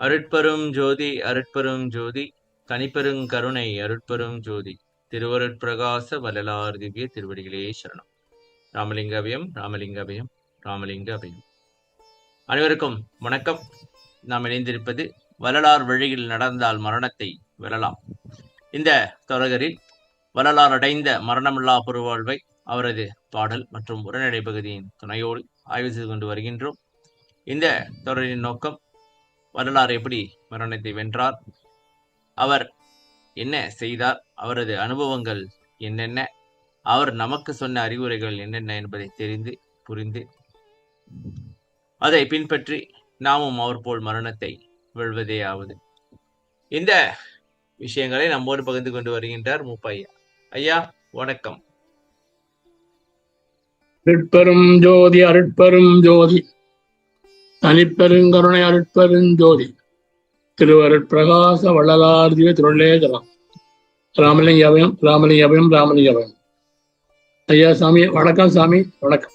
அருட்பெரும் ஜோதி அருட்பெரும் ஜோதி தனிப்பெருங் கருணை அருட்பெரும் ஜோதி திருவருட்பிரகாச வள்ளலார் திவ்ய திருவடிகளே சரணம். ராமலிங்க அபயம் ராமலிங்க அபயம் ராமலிங்க அபயம். அனைவருக்கும் வணக்கம். நாம் இணைந்திருப்பது வள்ளலார் வழியில் நடந்தால் மரணத்தை வெல்லலாம். இந்த தொடரில் வள்ளலார் அடைந்த மரணமில்லா பெருவாழ்வை அவரது பாடல் மற்றும் உரைநடை பகுதியின் துணையோடு ஆய்வு செய்து கொண்டு வருகின்றோம். இந்த தொடரின் நோக்கம், வள்ளலார் எப்படி மரணத்தை வென்றார், அவர் என்ன செய்தார், அவரது அனுபவங்கள் என்னென்ன, அவர் நமக்கு சொன்ன அறிவுரைகள் என்னென்ன என்பதை தெரிந்து புரிந்து அதை பின்பற்றி நாமும் அவர் போல் மரணத்தை வெல்வதே ஆவது. இந்த விஷயங்களை நம்மோடு பகிர்ந்து கொண்டு வருகின்றார் மூப்பையா. ஐயா வணக்கம். அருட்பெரும் ஜோதி அருட்பெரும் ஜோதி தனிப்பெருங்கருணை அருட்பெருஞ்சோதி திருவருட்பிரகாச வள்ளலார் திவ்ய திருளேகரம். ராமலிங்க அபயம் ராமலிங்க அபயம் ராமலிங்க அபயம். ஐயா சாமி வணக்கம். சாமி வணக்கம்.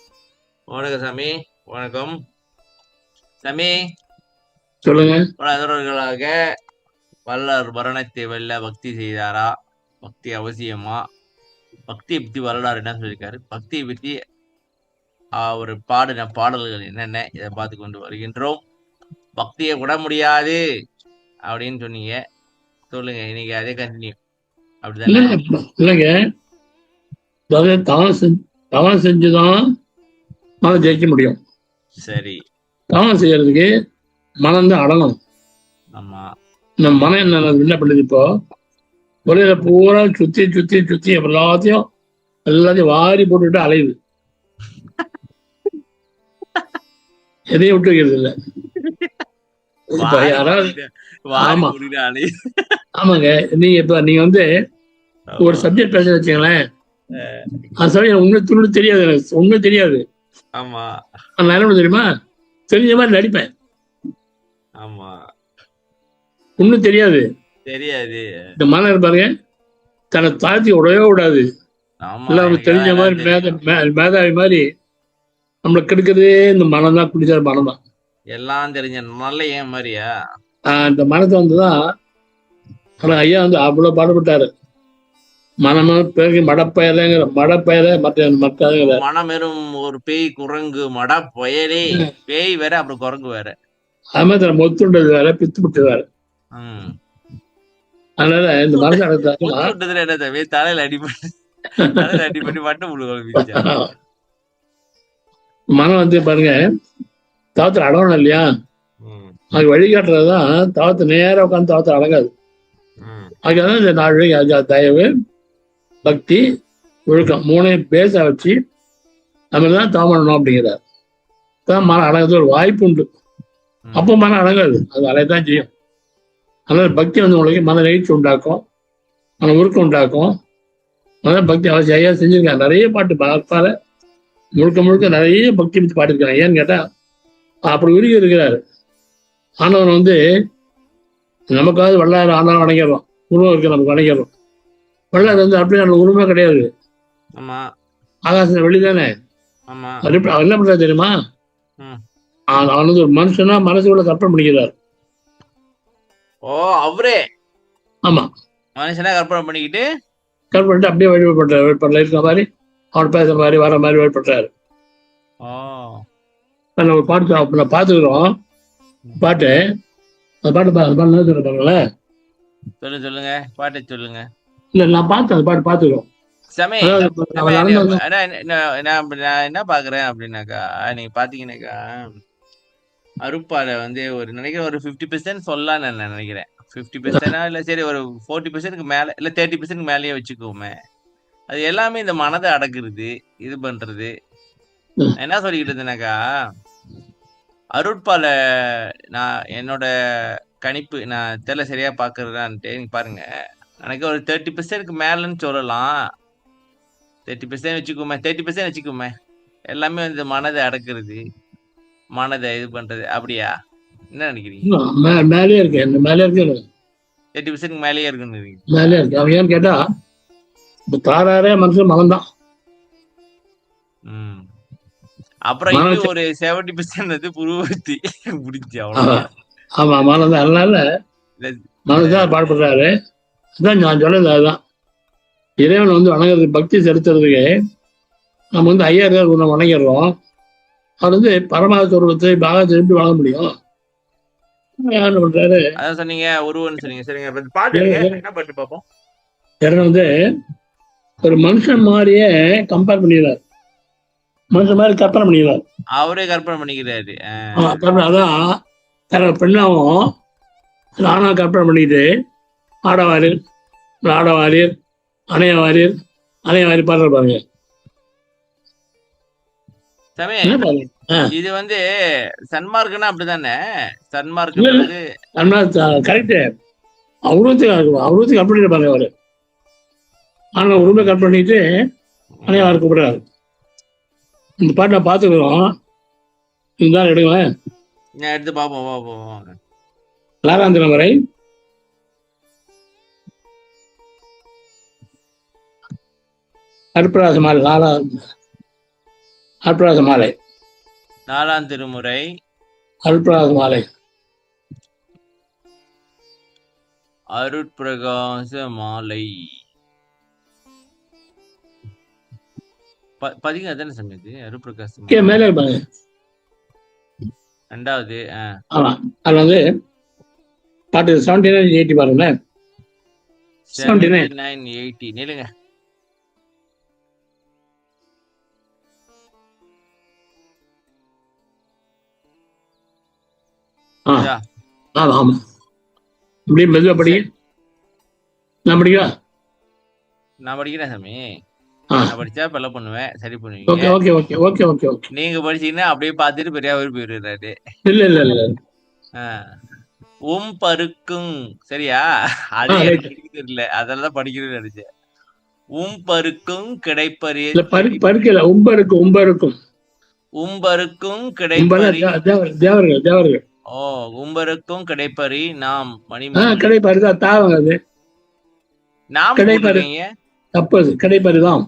வணக்கம் சாமி. வணக்கம் சாமி. சொல்லுங்க. தொடர்களாக வள்ளலார் மரணத்தை வெல்ல பக்தி செய்தாரா, பக்தி அவசியமா, பக்தியை பத்தி வரலாறு என்ன சொல்லியிருக்காரு, பக்தியை பத்தி அவர் பாடின பாடல்கள் என்னென்ன, இதை பார்த்து கொண்டு வருகின்றோம். பக்தியை விட முடியாது அப்படின்னு சொன்னீங்க, சொல்லுங்க. இன்னைக்கு அதே கண்டினியூ. அப்படிதான் இல்லைங்க, தவம் செஞ்சுதான் மனம் ஜெயிக்க முடியும். சரி, தவம் செய்யறதுக்கு மனம் தான் அடங்கணும். ஆமா. இந்த மனம் என்ன பண்ணுது, இப்போ வெளியில பூரா சுத்தி சுத்தி சுத்தி எல்லாத்தையும் வாரி போட்டுட்டு அலையுது. எதையும் விட்டு வைக்கிறது இல்லை. இப்ப யாராவது ஆமாங்க, நீங்க வந்து ஒரு சப்ஜெக்ட் பேச வச்சுங்களேன், அது சமயம் உண்மை தெரியாது, எனக்கு உண்மை தெரியாது. ஆமா, நான் என்ன தெரியுமா, தெரிஞ்ச மாதிரி நடிப்பேன். ஆமா, ஒண்ணும் தெரியாது. இந்த மனம் இருப்பாருங்க, தன்னை தாழ்த்தி விடவே விடாது. எல்லாம் தெரிஞ்ச மாதிரி மேதாவி மாதிரி நம்மளை கெடுக்கிறதே இந்த மனம் தான். குடிச்சார் மனம் தான், எல்லாம் தெரிஞ்ச நல்ல ஏன் மாதிரியா. இந்த மனத்தை வந்துதான் ஆனா ஐயா வந்து அவ்வளவு பாடுபட்டாரு. மனம பிறகு மடப்பயல மற்ற மனமெரும் ஒரு பேய் குரங்கு மட புயலே. பேய் வேற, அப்புறம் குரங்கு வேற. அது மாதிரி மொத்துண்டது வேற, பித்து விட்டு வேற. அதனால இந்த மனசு என்ன தலையில அடிப்பட்டு மட்டும் மனம் வந்து பாருங்க, தவத்துல அடங்கணும் இல்லையா, அது வழிகாட்டுறதுதான். தவத்தை நேரம் உட்காந்து தவத்தை அடங்காது. அதுக்காக இந்த 4 வழி: தயவு, பக்தி, ஒழுக்கம், 3 பேச வச்சு நம்ம தான் தவம் பண்ணணும் அப்படிங்கிறார். தான் மனம் அடங்குறது ஒரு வாய்ப்பு உண்டு. அப்போ மனம் அடங்காது, அது அலையத்தான் செய்யும். அதனால பக்தி வந்து உங்களுக்கு மன நெகிழ்ச்சி உண்டாக்கும், மன உருக்கம் உண்டாக்கும். அதனால பக்தி அவசியம். ஐயா செஞ்சிருக்காங்க நிறைய பாட்டு, பார்ப்பால முழுக்க நிறைய பக்தி பற்றி பாடிருக்காங்க. ஏன்னு கேட்டா அப்படி உருகி இருக்கிறாரு. ஆனவன் வந்து நமக்காவது வல்லாறு ஆனாலும் அடைக்கிறோம், உருவம் இருக்கு, நமக்கு அடைக்கிறோம். வல்லாறு வந்து அப்படியே நமக்கு உருவமே கிடையாது. ஆகாசம் வெளிதானே. அவர் என்ன பண்றாரு தெரியுமா, அவன் வந்து ஒரு மனுஷனா மனசுக்குள்ள கற்பனை பண்ணிக்கிறார். ஓ, அவரே ஆமா, மனுஷனா கற்பனை பண்ணிக்கிட்டு அப்படியே வழிபடுறாரு. இருக்க மாதிரி அவன் பேசுற மாதிரி வர மாதிரி வழிபடுறாரு. நம்ம பாட்டு பாத்துக்கிறோம். பாட்டு பாருங்களேன். சொல்லுங்க, பாட்டு சொல்லுங்க. இல்ல, நான் பார்த்தேன் அந்த பாட்டு பாத்துக்கிறோம். நான் என்ன பாக்குறேன் அப்படின்னாக்கா, நீங்க பாத்தீங்கன்னாக்கா அருப்பால வந்து ஒரு நினைக்கிறேன் ஒரு 50% சொல்லலாம்னு நான் நினைக்கிறேன். 50% இல்ல, சரி ஒரு 40% மேல, இல்ல 30% மேலேயே வச்சுக்கோமே. அது எல்லாமே இந்த மனதை அடக்குறது, இது பண்றது. என்ன சொல்லிக்கிட்டு இருந்தேனாக்கா, அருட்பால நான் என்னோட கணிப்பு, நான் தெரியல சரியா பாக்குறதான்ட்டு, நீங்க பாருங்க, எனக்கு ஒரு 30% மேலன்னு சொல்லலாம். 30% வச்சுக்கோமே, 30% வச்சுக்கோமே. எல்லாமே வந்து மனதை அடக்குறது, மனதை இது பண்றது. அப்படியா, என்ன நினைக்கிறீங்க? மேலே இருக்கு, மேலே இருக்கு, 30% மேலேயே இருக்குன்னு மேலே இருக்கு. அவன் ஏன்னு கேட்டா தாராரே மனுஷன் மகன்தான். அப்புறம் ஒரு 70% வந்து புருவத்தி முடிஞ்சு. அவ்வளவு ஆமா மனம் தான். அதனால மனசுதான் பாடுபடுறாரு. அதான் நான் சொல்றது அதுதான். இறைவன் வந்து வணங்குறதுக்கு, பக்தி செலுத்துறதுக்கு நம்ம வந்து ஐயர் ஒன்று வணங்கிடுறோம். அவர் வந்து பரமாத்மத்தை பாகத்தை எப்படி வணங்க முடியும்? என்ன பண்றாரு? அதான் சொன்னீங்க உருவன்னு சொன்னீங்க. சரிங்க, பாட்டு என்ன பாட்டு பார்ப்போம். இறைவன் வந்து ஒரு மனுஷன் மாதிரியே கம்பேர் பண்ணிடுறாரு. மனுஷன் மாதிரி கற்பனை பண்ணிடுறாரு. அவரே கற்பனை பண்ணிக்கிறாரு. அதான் தன்னோட பெண்ணாவும் ஆனா கற்பனை பண்ணிட்டு ஆடவாரீர் ஆடவாரீர் அணையவாரீர் அணையவாரி பாடுற பாருங்க. இது வந்து சன்மார்க்னா அப்படிதானே? சன்மார்க் வந்து கரெக்ட். அவருவத்துக்கு கட் பண்ணிட்டு பாருங்க அவரு. ஆனா உரிமை கட் பண்ணிட்டு அணையவாரி கூப்பிடுறாரு. இந்த பாட்டை பார்த்துக்கிறோம். இருந்தாலும் எடுங்களேன், எடுத்து பார்ப்போம். லாராந்திரம் வரை அற்பராச மாலை, அற்பராச மாலை, 4ஆம் திருமுறை அற்பராச மாலை, அருட்பிரகாச மாலை. பதிங்க அதானே சமையது? அருட்பிரகாச மேலே இருப்பாங்க. 2வது. ஆமா, அது வந்து பாட்டு 79-80 பாருங்க. 79-80 நிலுங்க. ஆமா, இப்படி மெதுவா படிக்க. நான் படிக்கா? நான் படிக்கிறேன் சாமி. நான் படிச்சா பல்ல பண்ணுவேன், சரி பண்ணுவீங்க. ஓகே. நீங்க படிச்சீங்கன்னா அப்படியே பார்த்துட்டு பெரியாவர் போயிடுறாரு. இல்ல. பருக்கும் சரியா? அது தெரியல, அதெல்லாம் படிக்கிறேன்னு நினைச்சேன். பருக்கும் கிடைப்பறி பருக்கல உம்பருக்கும் கிடைப்பறி. தேவர்கள். உம்பருக்கும் கிடைப்பறி நாம் கிடைப்பறிதான் தாவங்க. அது நாம் தப்பது. கிடைப்பறிதாம்.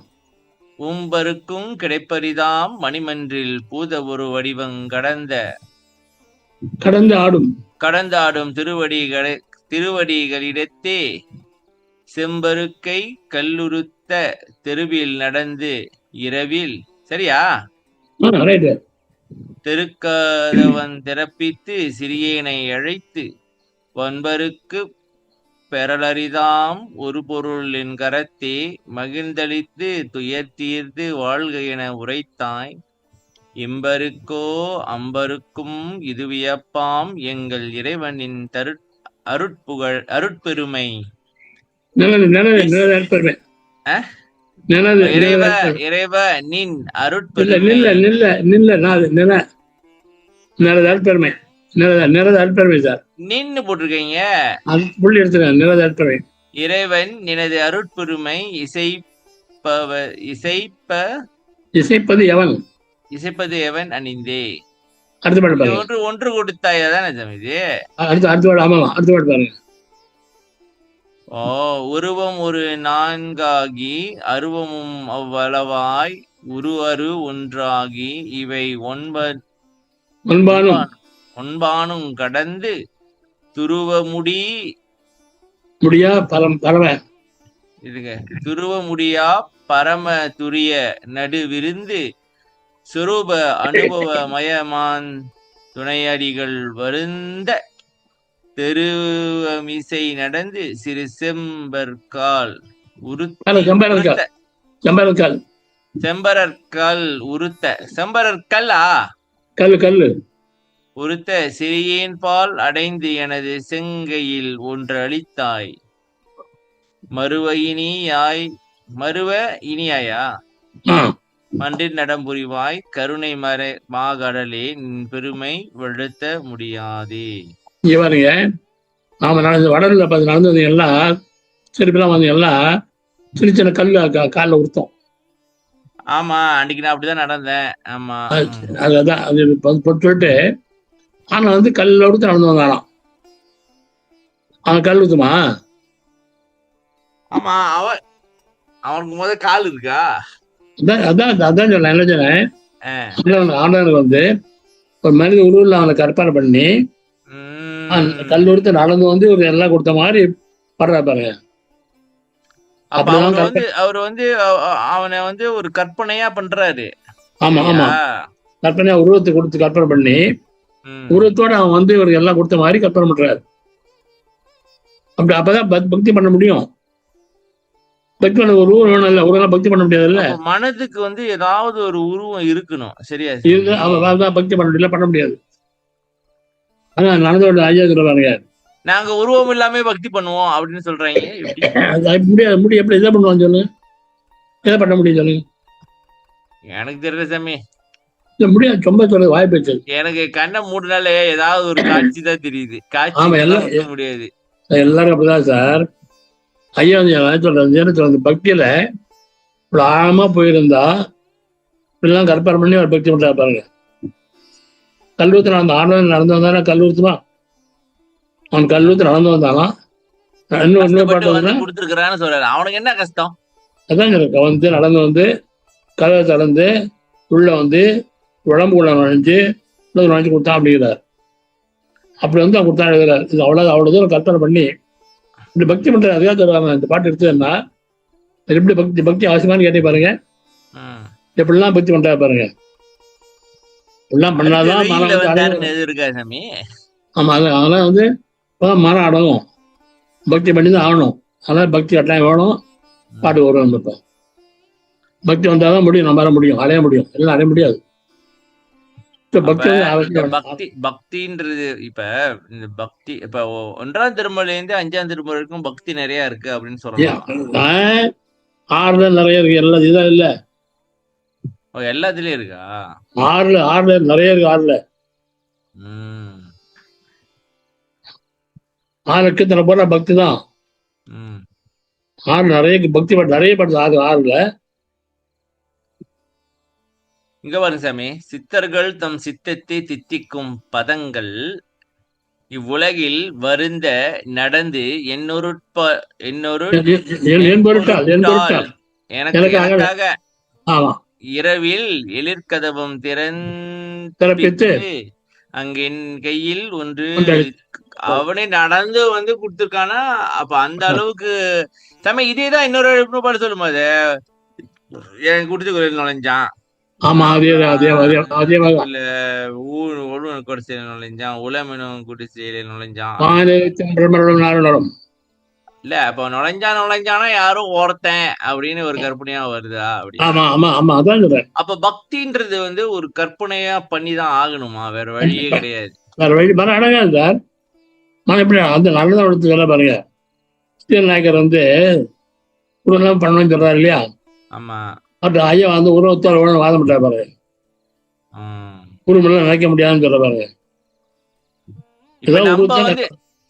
உம்பருக்கும் கிடைப்பரிதாம் மணிமன்றில் பூத ஒரு வடிவங் கடந்து ஆடும் திருவடிகளிடத்தே செம்பருக்கை கல்லுறுத்த தெருவில் நடந்து இரவில் சரியா தெருக்கதவன் திறப்பித்து சிறியேனை அழைத்து ஒன்பருக்கு பெறலரிதாம் ஒரு பொருள் என் கரத்தே மகிழ்ந்தளித்து துயர் தீர்த்து வாழ்க என உரைத்தாய். இம்பருக்கோ அம்பருக்கும் இது வியப்பாம் எங்கள் இறைவனின் அருட்பெருமை. இறைவ நின் அருட்பெருமை. சார் நின்னு போட்டிருக்கீங்க. இறைவன் நினது அருட்பெருமை இசைப்பது எவன் அணிந்தே. ஒன்று கொடுத்தாய் தானே இது. உருவம் ஒரு 4ஆகி அருவமும் அவ்வளவாய் உருவரு ஒன்றாகி இவை ஒன்பானும் கடந்து துருவ முடியா பரம துரிய நடுவிருந்து சுரூப அனுபவ மயமான் துணையடிகள் வருந்த தெருவமிசை நடந்து சிறு செம்பர்கால் உருத்த சிறியேன் பால் அடைந்து எனது செங்கையில் ஒன்று அளித்தாய். மருவ இனியாயா மன்றில் நடம்புரிவாய் கருணை மாகடலே நின் பெருமை வெளுத்த முடியாதே. இங்க பாருங்க, நாம வடலில் பார்த்து நடந்து வந்தீங்கன்னா செருப்பெல்லாம் வந்தீங்கன்னா சின்ன சின்ன கல்லு காலில் உடுத்தோம். ஆமா, அன்னைக்கு நான் அப்படிதான் நடந்தேன். ஆமா, அதுதான் அது சொல்லிட்டு ஆனா வந்து கல்ல உடுத்து நடந்து வந்தாலாம். அவன் கல் ஊத்துமா? ஆமா, அவனுக்கு முதல் கால் இருக்கா? அதான் சொல்ல என்ன சொன்னேன், ஆண்டவனுக்கு வந்து ஒரு மனித உருவில் அவனை கற்பனை பண்ணி கல்லூரத்தை நடந்து வந்து ஒரு எல்லாம் கொடுத்த மாதிரி படுறா பாருங்க. அப்ப அப்படிதான் அவர் வந்து அவனை வந்து ஒரு கற்பனையா பண்றாரு. ஆமா ஆமா, கற்பனையா உருவத்தை கொடுத்து கற்பனை பண்ணி உருவத்தோட அவன் வந்து இவருக்கு எல்லாம் கொடுத்த மாதிரி கற்பனை பண்றாரு. அப்படி அப்பதான் பக்தி பண்ண முடியும். பக்தி பண்ண ஒரு உருவம் வேணும் இல்ல, ஒரு பக்தி பண்ண முடியாது இல்ல. மனதுக்கு வந்து ஏதாவது ஒரு உருவம் இருக்கணும். சரியா? அவன் பக்தி பண்ண முடியல, பண்ண முடியாது. ஆனா நடந்தோட ஐயா சொல்றாங்க, நாங்க உருவம் இல்லாம பக்தி பண்ணுவோம் அப்படின்னு சொல்றாங்க. முடியாது, முடியும். எப்படி எதை பண்ணுவான்னு சொல்லு, எதை பண்ண முடியும் சொல்லு. எனக்கு தெரியல சாமி, முடியாது. ரொம்ப சொல்ல வாய்ப்பு. எனக்கு கண்ணை மூடினாலே ஏதாவது ஒரு காட்சி தான் தெரியுது. காட்சி எல்லாம் முடியாது. எல்லாரும் அப்படிதான் சார். ஐயா சொல்றது பக்தியில ஆழமா போயிருந்தா இப்படிலாம் கற்பனை பண்ணி ஒரு பக்தி பண்றா பாருங்க. கல்லூரத்து நடந்த ஆண்டவன் நடந்து வந்தானா கல்லூரத்துமா, அவன் கல்லூரத்து நடந்து வந்தானா கொடுத்துருக்கான்னு சொல்றாரு. அவனுக்கு என்ன கஷ்டம்? அதான் வந்து நடந்து வந்து கதவை திறந்து உள்ள வந்து உடம்புக்குள்ள நுழைஞ்சு நுழைஞ்சு கொடுத்தான் அப்படிங்கிறார். அப்படி வந்து அவன் கொடுத்தான் எழுதுறாரு. இது அவ்வளவு தூரம் கற்பனை பண்ணி இப்படி பக்தி பண்றாரு. அதுக்காக சொல்றாங்க இந்த பாட்டு எடுத்ததுன்னா எப்படி பக்தி அவசியமானு கேட்டே பாருங்க. எப்படிலாம் பக்தி பண்றா பாருங்க. இப்படிலாம் பண்ணாதான் ஆமா, அதெல்லாம் வந்து மரம் அடங்கும். பக்தி பண்ணி தான் ஆகணும். அதனால பக்தி கட்டாயம் வேணும். பாட்டு வரும். இப்போ பக்தி வந்தாதான் முடியும், நம்ம வர முடியும், அடைய முடியும். எல்லாம் அடைய முடியாது. பக்தின்றது இப்ப இந்த பக்தி இப்ப 1ஆம் திருமுறையில இருந்து 5ஆம் திருமுறை வரைக்கும் பக்தி நிறைய இருக்கு அப்படின்னு சொல்லலாம். ஆறுல நிறைய இருக்கு. எல்லா இதுதான் இல்ல, எல்லாத்துலயும் இருக்கா? ஆறுல நிறைய இருக்கு. ஆறு லட்சத்துல போற பக்தி தான். ஆறு நிறைய பக்தி நிறைய படுது ஆறுல. இங்க பாருங்க சாமி, சித்தர்கள் தம் சித்தத்தை தித்திக்கும் பதங்கள் இவ்வுலகில் வருந்த நடந்து எனக்காக இரவில் எழிற்கதவம் திறப்பித்து அங்கின் கையில் ஒன்று அவனே நடந்து வந்து கொடுத்துருக்கானா. அப்ப அந்த அளவுக்கு சாமி இதேதான் இன்னொரு பாட்டு சொல்லும் போது எனக்கு குடிச்சு நுழைஞ்சான். ஆமா, நுழைஞ்சான், உலமெனும் குடிசையில நுழைஞ்சான். இல்ல அப்ப நுழைஞ்சானா யாரும் ஒருத்தன் அப்படின்னு ஒரு கற்பனையா வருதா? அப்படி அப்ப பக்தின்றது வந்து ஒரு கற்பனையா பண்ணிதான் ஆகணுமா? வேற வழியே கிடையாது. வேற வழி அடங்காது சார். நான் எப்படி அந்த நல்லதான் பாருங்க. நாயக்கர் வந்து பண்ணணும்னு சொல்றாரு இல்லையா? ஆமா. ஐயா வந்து உருவத்தோட வாதம் பண்ற பாருங்க. உருவம் நினைக்க முடியாதுன்னு சொல்ற பாருங்க.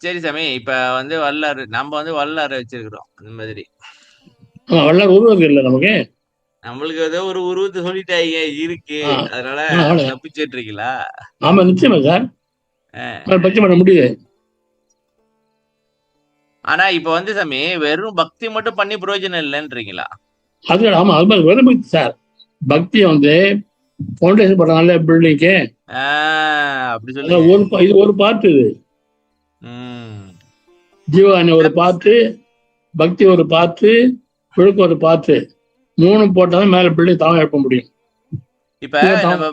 சரி சாமி, இப்ப வந்து வல்லாறு நம்ம வந்து வல்லாறு வச்சிருக்கிறோம். அந்த மாதிரி வல்லாறு உருவம் இல்ல நமக்கு. நம்மளுக்கு ஏதோ ஒரு உருவத்தை சொல்லிட்டாங்க இருக்கு, அதனால தப்பிச்சுட்டு இருக்கீங்களா? ஆமா, நிச்சயமா சார். பக்தி பண்ண முடியுது. ஆனா இப்ப வந்து சாமி வெறும் பக்தி மட்டும் பண்ணி பிரயோஜனம் இல்லைன்றீங்களா? அது ஆமா, அது மாதிரி வெறும் பக்தி சார். பக்தி வந்து ஃபவுண்டேஷன் போடுறாங்கல்ல பில்டிங்க்கு, அப்படி சொல்லி இது ஒரு பார்ட். இது ஜீவானி ஒரு பார்ட்டு, பக்தி ஒரு பார்ட்டு, ஒழுக்கு ஒரு பார்ட்டு. 3 போட்டாலும் மேல பில்டிங் தாவ எழுப்ப முடியும். இப்ப நம்ம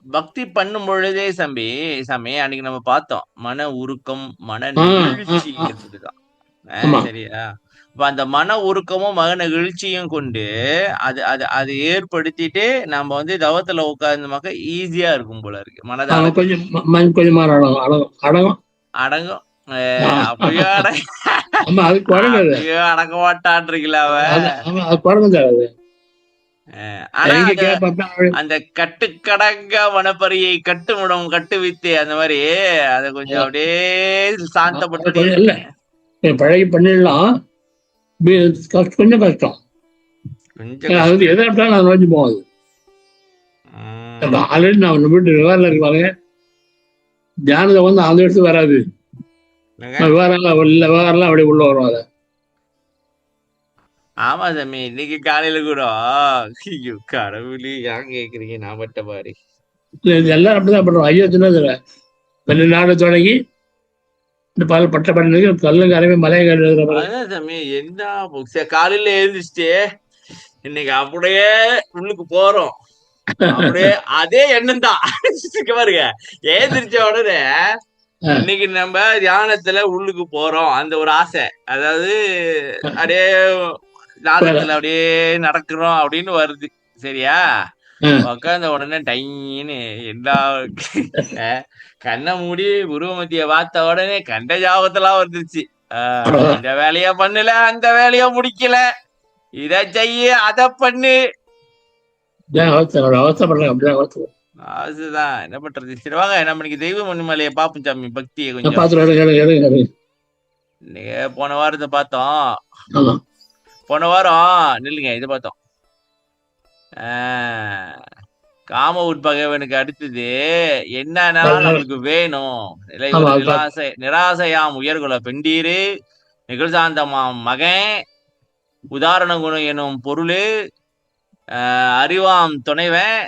பக்தி பண்ணும் பொழுதே சாமி அன்னைக்கு நம்ம பார்த்தோம் மன உருக்கம், மன நிகழ்ச்சி தான். சரியா? அந்த மன உருக்கமும் மன நெகிழ்ச்சியும் கொண்டு அது ஏற்படுத்திட்டு நம்ம வந்து தவத்துல உட்கார்ந்தமாக்க ஈஸியா இருக்கும் போல இருக்கு. மனதால கொஞ்சம் அடங்கும். அப்படியே அடங்க மாட்டான்றீங்களா? அந்த கட்டுக்கடங்க மனப்பரியை கட்டுமுடம் கட்டுவித்து அந்த மாதிரி அதை கொஞ்சம் அப்படியே சாந்தப்பட்டு பழகி பண்ணிடலாம். கொஞ்சம் கஷ்டம். எதை நான் நோக்கி போகாது. ஆல்ரெடி நான் வீட்டு விவகாரம் இருப்பாங்க. தியானத்தை வந்து அந்த இடத்துக்கு வராது. விவகாரம்லாம் அப்படியே உள்ள வரும். அதை ஆமா சாமி, இன்னைக்கு காலையில கூட கடவுளி ஏன் கேக்குறீங்க? நான் பட்ட மாதிரி எல்லாரும் அப்படிதான் பண்றோம். ஐயா சொன்னது 12 நாள் தொடங்கி இந்த பால் பட்ட பண்ணி கல்லுங்க அரவே மலையை எழுதுற மாதிரி. அதான் சாமி என்ன காலையில எழுந்திரிச்சிட்டு இன்னைக்கு அப்படியே உள்ளுக்கு போறோம். அப்படியே அதே எண்ணம் தான் பாருங்க. எழுந்திரிச்ச உடனே இன்னைக்கு நம்ம தியானத்துல உள்ளுக்கு போறோம் அந்த ஒரு ஆசை. அதாவது அப்படியே நாதத்துல அப்படியே நடக்கிறோம் அப்படின்னு வருது. சரியா? உக்காந்த உடனே டைன்னு எல்லா கண்ணை மூடி உருவமத்திய பார்த்த உடனே கண்ட ஜாபத்தெல்லாம் வந்துருச்சு. இந்த வேலைய பண்ணல, அந்த வேலைய முடிக்கல, இத செய்ய அத பண்ணு. அதுதான் என்ன பண்றது. சரி வாங்க நம்ம இன்னைக்கு தெய்வ மணிமலையை பாப்போம் சாமி. பக்தியை கொஞ்சம் போன வாரத்தை பார்த்தோம். போன வாரம் நில்லுங்க இது பார்த்தோம். காம உட்பகைவனுக்கு அடுத்தது என்னன்னா நம்மளுக்கு வேணும். நிராசையாம் உயர்குல பெண்டீரு, நிகழ்சாந்தமாம் மகன், உதாரண குணம் எனும் பொருள், அறிவாம் துணைவன்,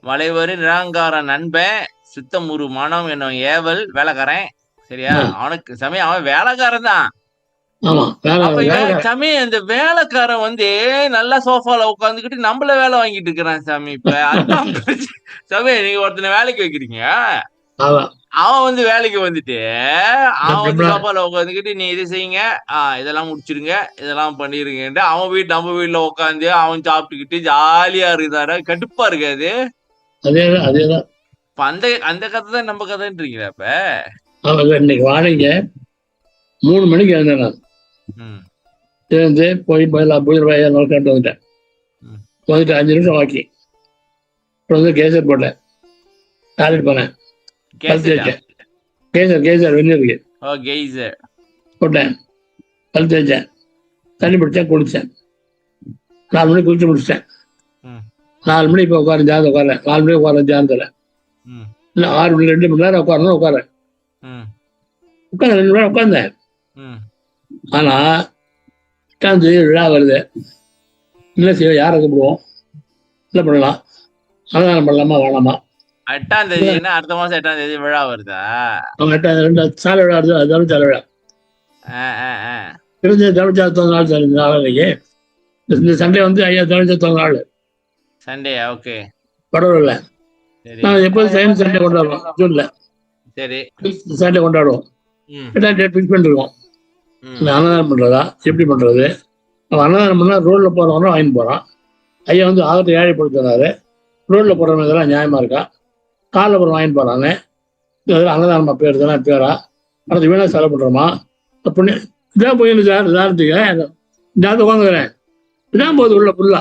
மலைவரு நிராங்கார நண்பன், சுத்தம் ஒரு மனம் என்னும் ஏவல் வேலைக்காரன். சரியா? அவனுக்கு சமயம் அவன் வேலைக்காரன் தான். சாமி அந்த வேலைக்காரன் வந்து நல்லா சோஃபால உட்காந்துக்கிட்டு நம்மள வேலை வாங்கிட்டு இருக்கிறான் சாமி. இப்ப அதான் சாமி நீங்க ஒருத்தனை வேலைக்கு வைக்கிறீங்க, அவன் வந்து வேலைக்கு வந்துட்டு அவன் வந்து சோஃபால உட்காந்துக்கிட்டு நீ இது செய்யுங்க, இதெல்லாம் முடிச்சிருங்க, இதெல்லாம் பண்ணிருங்க. அவன் வீட்டு நம்ம வீட்டுல உட்காந்து அவன் சாப்பிட்டுக்கிட்டு ஜாலியா இருக்குதார. கடுப்பா இருக்காது. அந்த அந்த கதை தான் நம்ம கதைன்றீங்களா? இப்ப இன்னைக்கு வாடகை 3 மணிக்கு எழுந்தேன். எழுந்து போய் போயிடலாம் கேட்டு வந்துட்டேன். 5 நிமிஷம் வாக்கி வந்து கேசர் போட்டேன், டாய்லெட் போனேன், கேசர் வெந்நீருக்கு போட்டேன், பல் தேய்ச்சேன், தண்ணி பிடிச்சேன், குளிச்சேன். 4 மணிக்கு குளிச்சு முடிச்சிட்டேன். 4 மணி இப்போ உட்காரன் ஜாதம் உட்காரேன். 4 மணிக்கு உட்காரன் ஜாதத்தில் இல்லை 6 மணி 2 மணி நேரம் உட்காரணும். உட்காந்து 2 மணி நேரம் உட்காந்தேன். ஆனா 8ஆம் தேதி விழா வருது. என்ன செய்ய, யாரை கூப்பிடுவோம், இல்லை பண்ணலாம், அன்னதானம் பண்ணலாமா வேணாமா? 8ஆம் தேதி அடுத்த மாசம் 8ஆம் தேதி விழா வருதா? அவங்க 2 சாலை விழா வருது. அது சாலை விழா தமிழ்ச்சாலை நாள் நாளைக்கு. இந்த சண்டே வந்து ஐயா தமிழ்ச்சாலை நாள் சண்டே. ஓகே, படவில்லை. நாங்கள் எப்போதும் சயின்ஸ் சண்டே கொண்டாடுவோம். ஜூன்ல சரி சண்டே கொண்டாடுவோம். டேட் ஃபிக்ஸ் பண்ணிருக்கோம். அன்னதானம் பண்றதா எப்படி பண்றது? அவன் அன்னதானம் பண்ணா ரோட்ல போறவங்க வாங்கிட்டு போறான். ஐயா வந்து ஆகத்தை ஏழைப்படுத்துறாரு. ரோட்ல போறவங்க இதெல்லாம் நியாயமா இருக்கா? காலில் போற வாங்கிட்டு போறாங்க. இதெல்லாம் அன்னதானமா பேர் இதெல்லாம் பேரா? அடுத்து வீணா செலவு பண்றோமா? அப்படின்னு இதான் போயிருந்து சார். உதாரணத்துக்கு நான் உட்காந்துக்கிறேன், இதான் போகுது உள்ள ஃபுல்லா.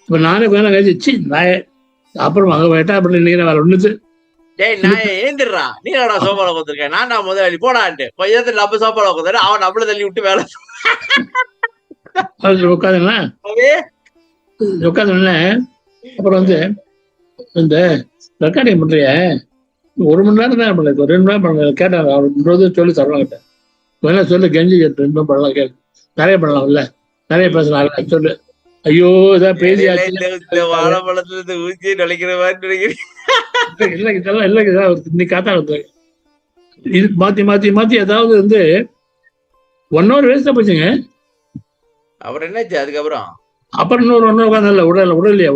இப்ப நானே வேலை கழிச்சு நான் அப்புறம் அங்க போயிட்டா அப்படி இன்னைக்கு வேலை ஒண்ணுது. ஏந்திரா நீ சோபால உட்காந்துருக்கேன், நான் முதலாளி போடான்ட்டு கொஞ்சம் நம்ம சோபால உட்காந்து அவன் நம்மள தள்ளி விட்டு வேலை உட்காந்துங்களா உட்காந்து. அப்புறம் வந்து இந்த ரெக்கார்டிங் பண்றிய 1 மணி நேரம் தான் பண்ணல, 2 மணி நேரம் பண்ணல. கேட்டாங்க அவர் சொல்லி தரலாம் கிட்ட வேணா சொல்லு, கெஞ்சி கேட்டு 2 பண்ணலாம், கேட்டு நிறைய பண்ணலாம்ல, நிறைய பேசலாம் சொல்லு. ஐயோ இதான் பேசியாச்சு வாழைப்பழத்துல ஊசி நுழைக்கிற மாதிரி இல்லை இதெல்லாம் இல்லை. இன்னைக்கு காத்தா இது மாத்தி மாத்தி மாத்தி ஏதாவது வந்து 1 hour வேஸ்டா போச்சுங்க. அப்புறம் என்னாச்சு அதுக்கப்புறம்? அப்புறம் இன்னொரு 1 hour உட்காந்து உடலையா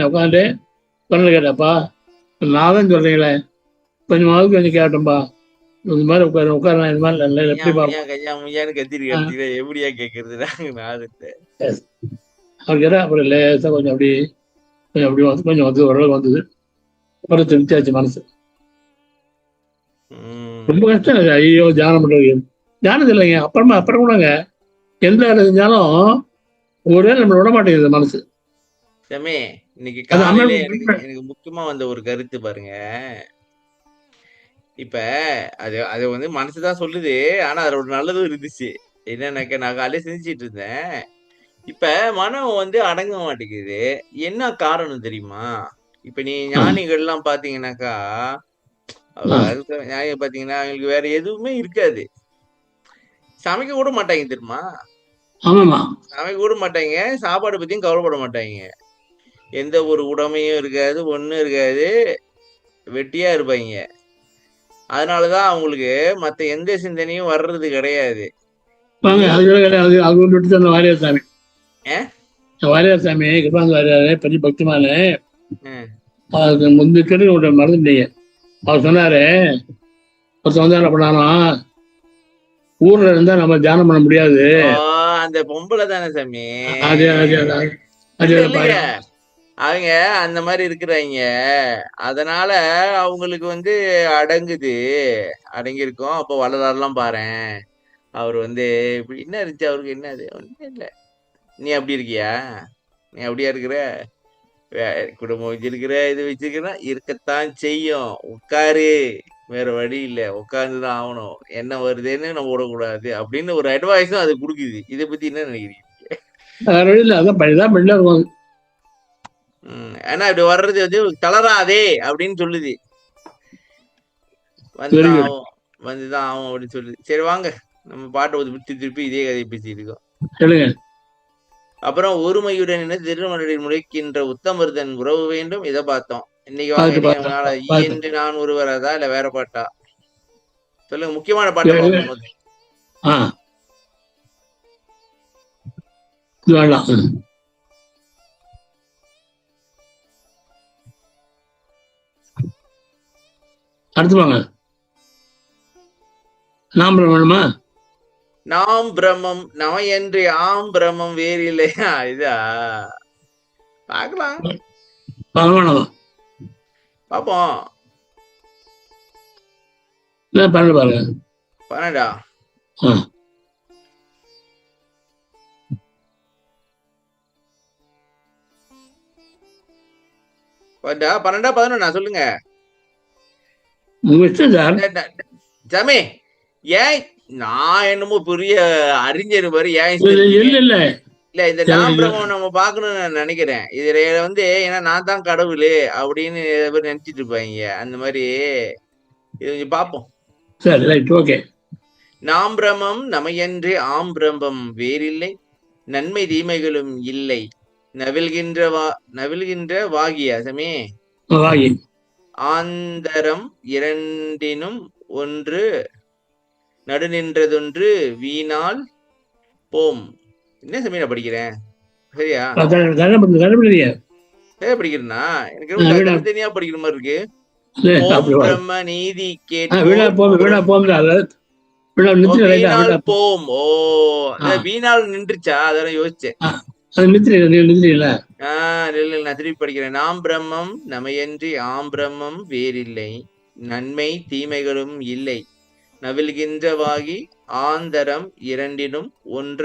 உட்காந்து பண்ணல. கேட்டாப்பா நான் தான் சொல்றீங்களே கொஞ்சமாவது கொஞ்சம் கேட்டோம்பா, இந்த மாதிரி உட்காரலாம், இந்த மாதிரி நல்ல எப்படி எப்படியா கேக்குறது? அவர் கேட்டா அப்புறம் லேசா கொஞ்சம் அப்படி அப்படி வந்து கொஞ்சம் வந்து ஓரளவுக்கு வந்தது. அப்புறம் திருப்தியாச்சு மனசு. ரொம்ப கஷ்டம். ஐயோ தியானம் பண்றது தியானம் இல்லைங்க. அப்புறம் கூடங்க எந்த வேலை செஞ்சாலும் ஒரே நம்மள விட மாட்டேங்குது மனசு. இன்னைக்கு காலையில எனக்கு முக்கியமா வந்த ஒரு கருத்து பாருங்க. இப்ப அது வந்து மனசுதான் சொல்லுது, ஆனா அதுல ஒரு நல்லதும் இருந்துச்சு. என்னன்னாக்க நான் காலையில செஞ்சுட்டு இருந்தேன். இப்ப மனம் வந்து அடங்க மாட்டேங்குது. என்ன காரணம் தெரியுமா? இப்ப நீ ஞானிகள் எல்லாம் பாத்தீங்கன்னாக்கா, ஞானிகள் பாத்தீங்கன்னா அவங்களுக்கு வேற எதுவுமே இருக்காது. சமைக்க கூட மாட்டாங்க தெரியுமா? சமைக்க கூட மாட்டாங்க. சாப்பாடு பத்தியும் கவலைப்பட மாட்டாங்க. எந்த ஒரு உடமையும் இருக்காது, ஒண்ணும் இருக்காது. வெட்டியா இருப்பாங்க. அதனாலதான் அவங்களுக்கு மத்த எந்த சிந்தனையும் வர்றது கிடையாது. வாங்க அது கூட கிடையாது. அது ஒன்று விட்டு அந்த வாரியார் சாமி, ஏன்? வாரியார் சாமி கிருபானந்த வாரியார் பெரிய பக்திமானு. ம். அதுக்கு முந்திட்டு ஒன்று மறந்துட்டீங்க. அவர் சொன்னாரு, ஒருத்தர் வந்து என்ன பண்ணாலும் ஊர்ல இருந்தா நம்ம தியானம் பண்ண முடியாது. அந்த பொம்பளை தானே சாமி? அது அது அது இல்லைங்க, அவங்க அந்த மாதிரி இருக்கிறாங்க. அதனால அவங்களுக்கு வந்து அடங்கியிருக்கும். அப்போ வள்ளலார்லாம் பாரேன், அவர் வந்து இப்படி என்ன இருந்துச்சு அவருக்கு, என்னது ஒன்றும் இல்லை. நீ அப்படி இருக்கியா? நீ அப்படியா இருக்கிற? குடும்பம் வச்சிருக்கிற, இது வச்சிருக்கிற, இருக்கத்தான் செய்யும். உட்காரு, வேற வழி இல்ல, உட்கார்ந்துதான் ஆகணும். என்ன வருதுன்னு நம்ம விடக்கூடாது அப்படின்னு ஒரு அட்வைஸும் அது கொடுக்குது. இதை பத்தி என்ன நினைக்கிறீங்க? ஏன்னா இப்படி வர்றது வந்து தளராதே அப்படின்னு சொல்லுது. வந்துதான் ஆகும் அப்படின்னு சொல்லுது. சரி வாங்க, நம்ம பாட்டை திருப்பி இதே கதையை பேசிட்டு இருக்கோம். அப்புறம் ஒருமையுடன் திருமணத்தில் முளைக்கின்ற உத்தமர்தன் உறவு வேண்டும். இதை பார்த்தோம். இன்னைக்கு வாங்க, என்று நான் ஒருவரதா இல்ல வேற பாட்டா சொல்லுங்க. முக்கியமான பாட்டை அடுத்து வாங்க. நாம் வேணுமா? நாம் பிரம்மம் நம என்று ஆம் பிரம்மம் வேறு இல்லையா? இதா பார்க்கலாம், பாப்போம். பாருங்க 12 12 11 சொல்லுங்க சாமி. ஏன் நான் என்னமோ பெரிய அறிஞர் மாதிரி ஏன் இல்ல இந்த நாம்பிரமம் நம்ம பாக்கணும்னு நான் நினைக்கிறேன். இதுல வந்து ஏன்னா நான் தான் கடவுள் அப்படின்னு நினைச்சிட்டு இருப்பாங்க. அந்த மாதிரி இது கொஞ்சம் பார்ப்போம். நாம் பிரமம் நமையன்று ஆம் பிரம்மம் வேறில்லை, நன்மை தீமைகளும் இல்லை, நவில்கின்ற வாகியா சமே ஆந்தரம் இரண்டினும் ஒன்று நடுநின்றதொன்று வீணால் போம். என்ன சமயம் படிக்கிறேன்? சரியா படிக்கிறேன்னா எனக்கு தனியா படிக்கிற மாதிரி இருக்கு. பிரம்ம நீதி போம். ஓ, வீணால் நின்றுச்சா? அதெல்லாம் யோசிச்சேன். நான் திருப்பி படிக்கிறேன். நாம் பிரம்மம் நமையன்றி ஆம் பிரம்மம் வேறில்லை, நன்மை தீமைகளும் இல்லை, நவில்கின்றவாகி ஆந்தரம் இரண்டினும் ஒன்ற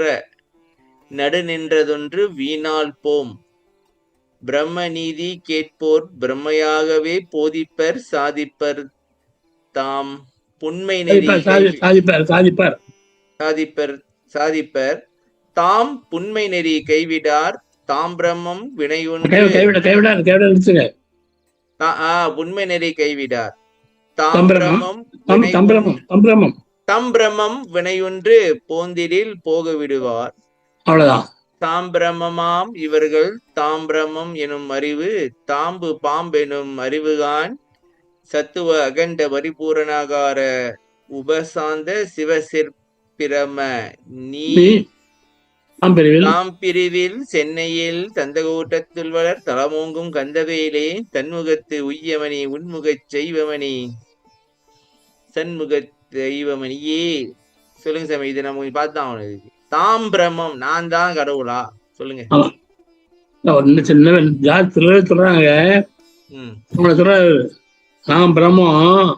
நடுநின்றதொன்று வீணால் போம். பிரம்ம நீதி கேட்போர் பிரம்மையாகவே போதிப்பர் சாதிப்பர் தாம் புண்மை நெறி சாதிப்பர் தாம் புண்மை நெறி கைவிடார் தாம் பிரம்மம் வினையொன்று புண்மை நெறி கைவிடார் தாம் பிரம்மம் வினையொன்று போந்திரில் போக விடுவார். அவ்வளவுதான். தாம் பிரம்மமாம் இவர்கள் தாம் பிரம்மம் எனும் அறிவு தாம்பு பாம்பெனும் அறிவுகான் சத்துவ அகண்ட பரிபூரணாகார உபசாந்த சிவசிற்பிரம நீ தாம் பிரிவில் சென்னையில் தந்தகோட்டத்தில் வளர் தலமோங்கும் கந்தவேலே தன்முகத்து உய்யமணி உன்முகச் செய்வமணி சண்முக தெய்வமணியே. சொல்லுங்க சாமி, இது நம்ம பார்த்தான். தாம் பிரம்மம், நான் தான் கடவுளா? சொல்லுங்க. சொல்றாங்க நாம் பிரம்மம்,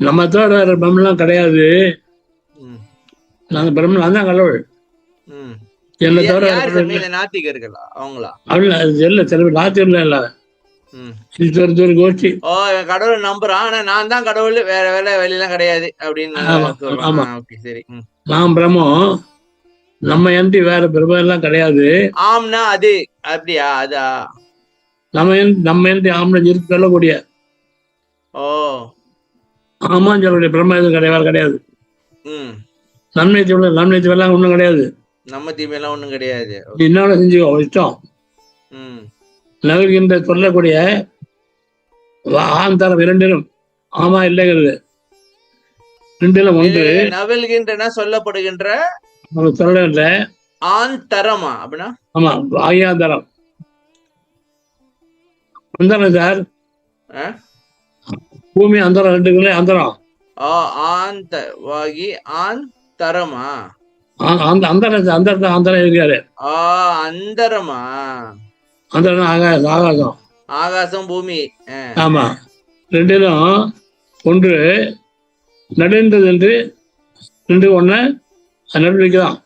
நம்ம தவிர பிரம்மெல்லாம் கிடையாது. நாங்க பிரம்மன், நான் தான் கடவுள். என்ன தவிர நாத்திகர்களா அவங்களா? நாத்திகர்கள் இல்ல, கோஷ்டி. ஓ, கடவுள் நம்புறான், ஆனா நான் தான் கடவுள், வேற வேலை வெளியெல்லாம் கிடையாது அப்படின்னு. சரி, நாம் பிரம்மம், நம்ம என்டி வேற பிரம்மம் எல்லாம் கிடையாது. ஆம்னா அது அப்படியா? அதா நம்ம என்டி ஆம்னா இருக்கு சொல்லக்கூடிய. ஓ, ஆமான்னு சொல்லக்கூடிய பிரம்ம எதுவும் கிடையாது. நன்மை தீமெல்லாம் ஒண்ணும் கிடையாது. நம்ம தீமையெல்லாம் ஒண்ணும் கிடையாது. இன்னொன்னு செஞ்சுக்கோ, இஷ்டம். நகர்கின்ற சொல்லக்கூடிய ஆந்தரம் இரண்டிலும் ஆமா இல்லைங்கிறது. ரெண்டிலும் ஒன்று நவல்கின்றன சொல்லப்படுகின்ற சொல்லுகின்ற ஆந்தரமா அப்படின்னா ஆமா ஆகியாந்தரம் அந்தரம் சார். பூமி அந்தரம் ரெண்டுக்குள்ளே அந்தரம் ஆந்தவாகி ஆந்தரமா அந்தரம் அந்தரத்தை அந்தரம் இருக்காரு. அந்தரமா அந்தரம் ஆகாசம் ஆகாசம் ஆகாசம் பூமி. ஆமா ரெண்டிலும் ஒன்று நடுன்றது என்று ரெண்டு ஒண்ணு நடுவிக்குதான்.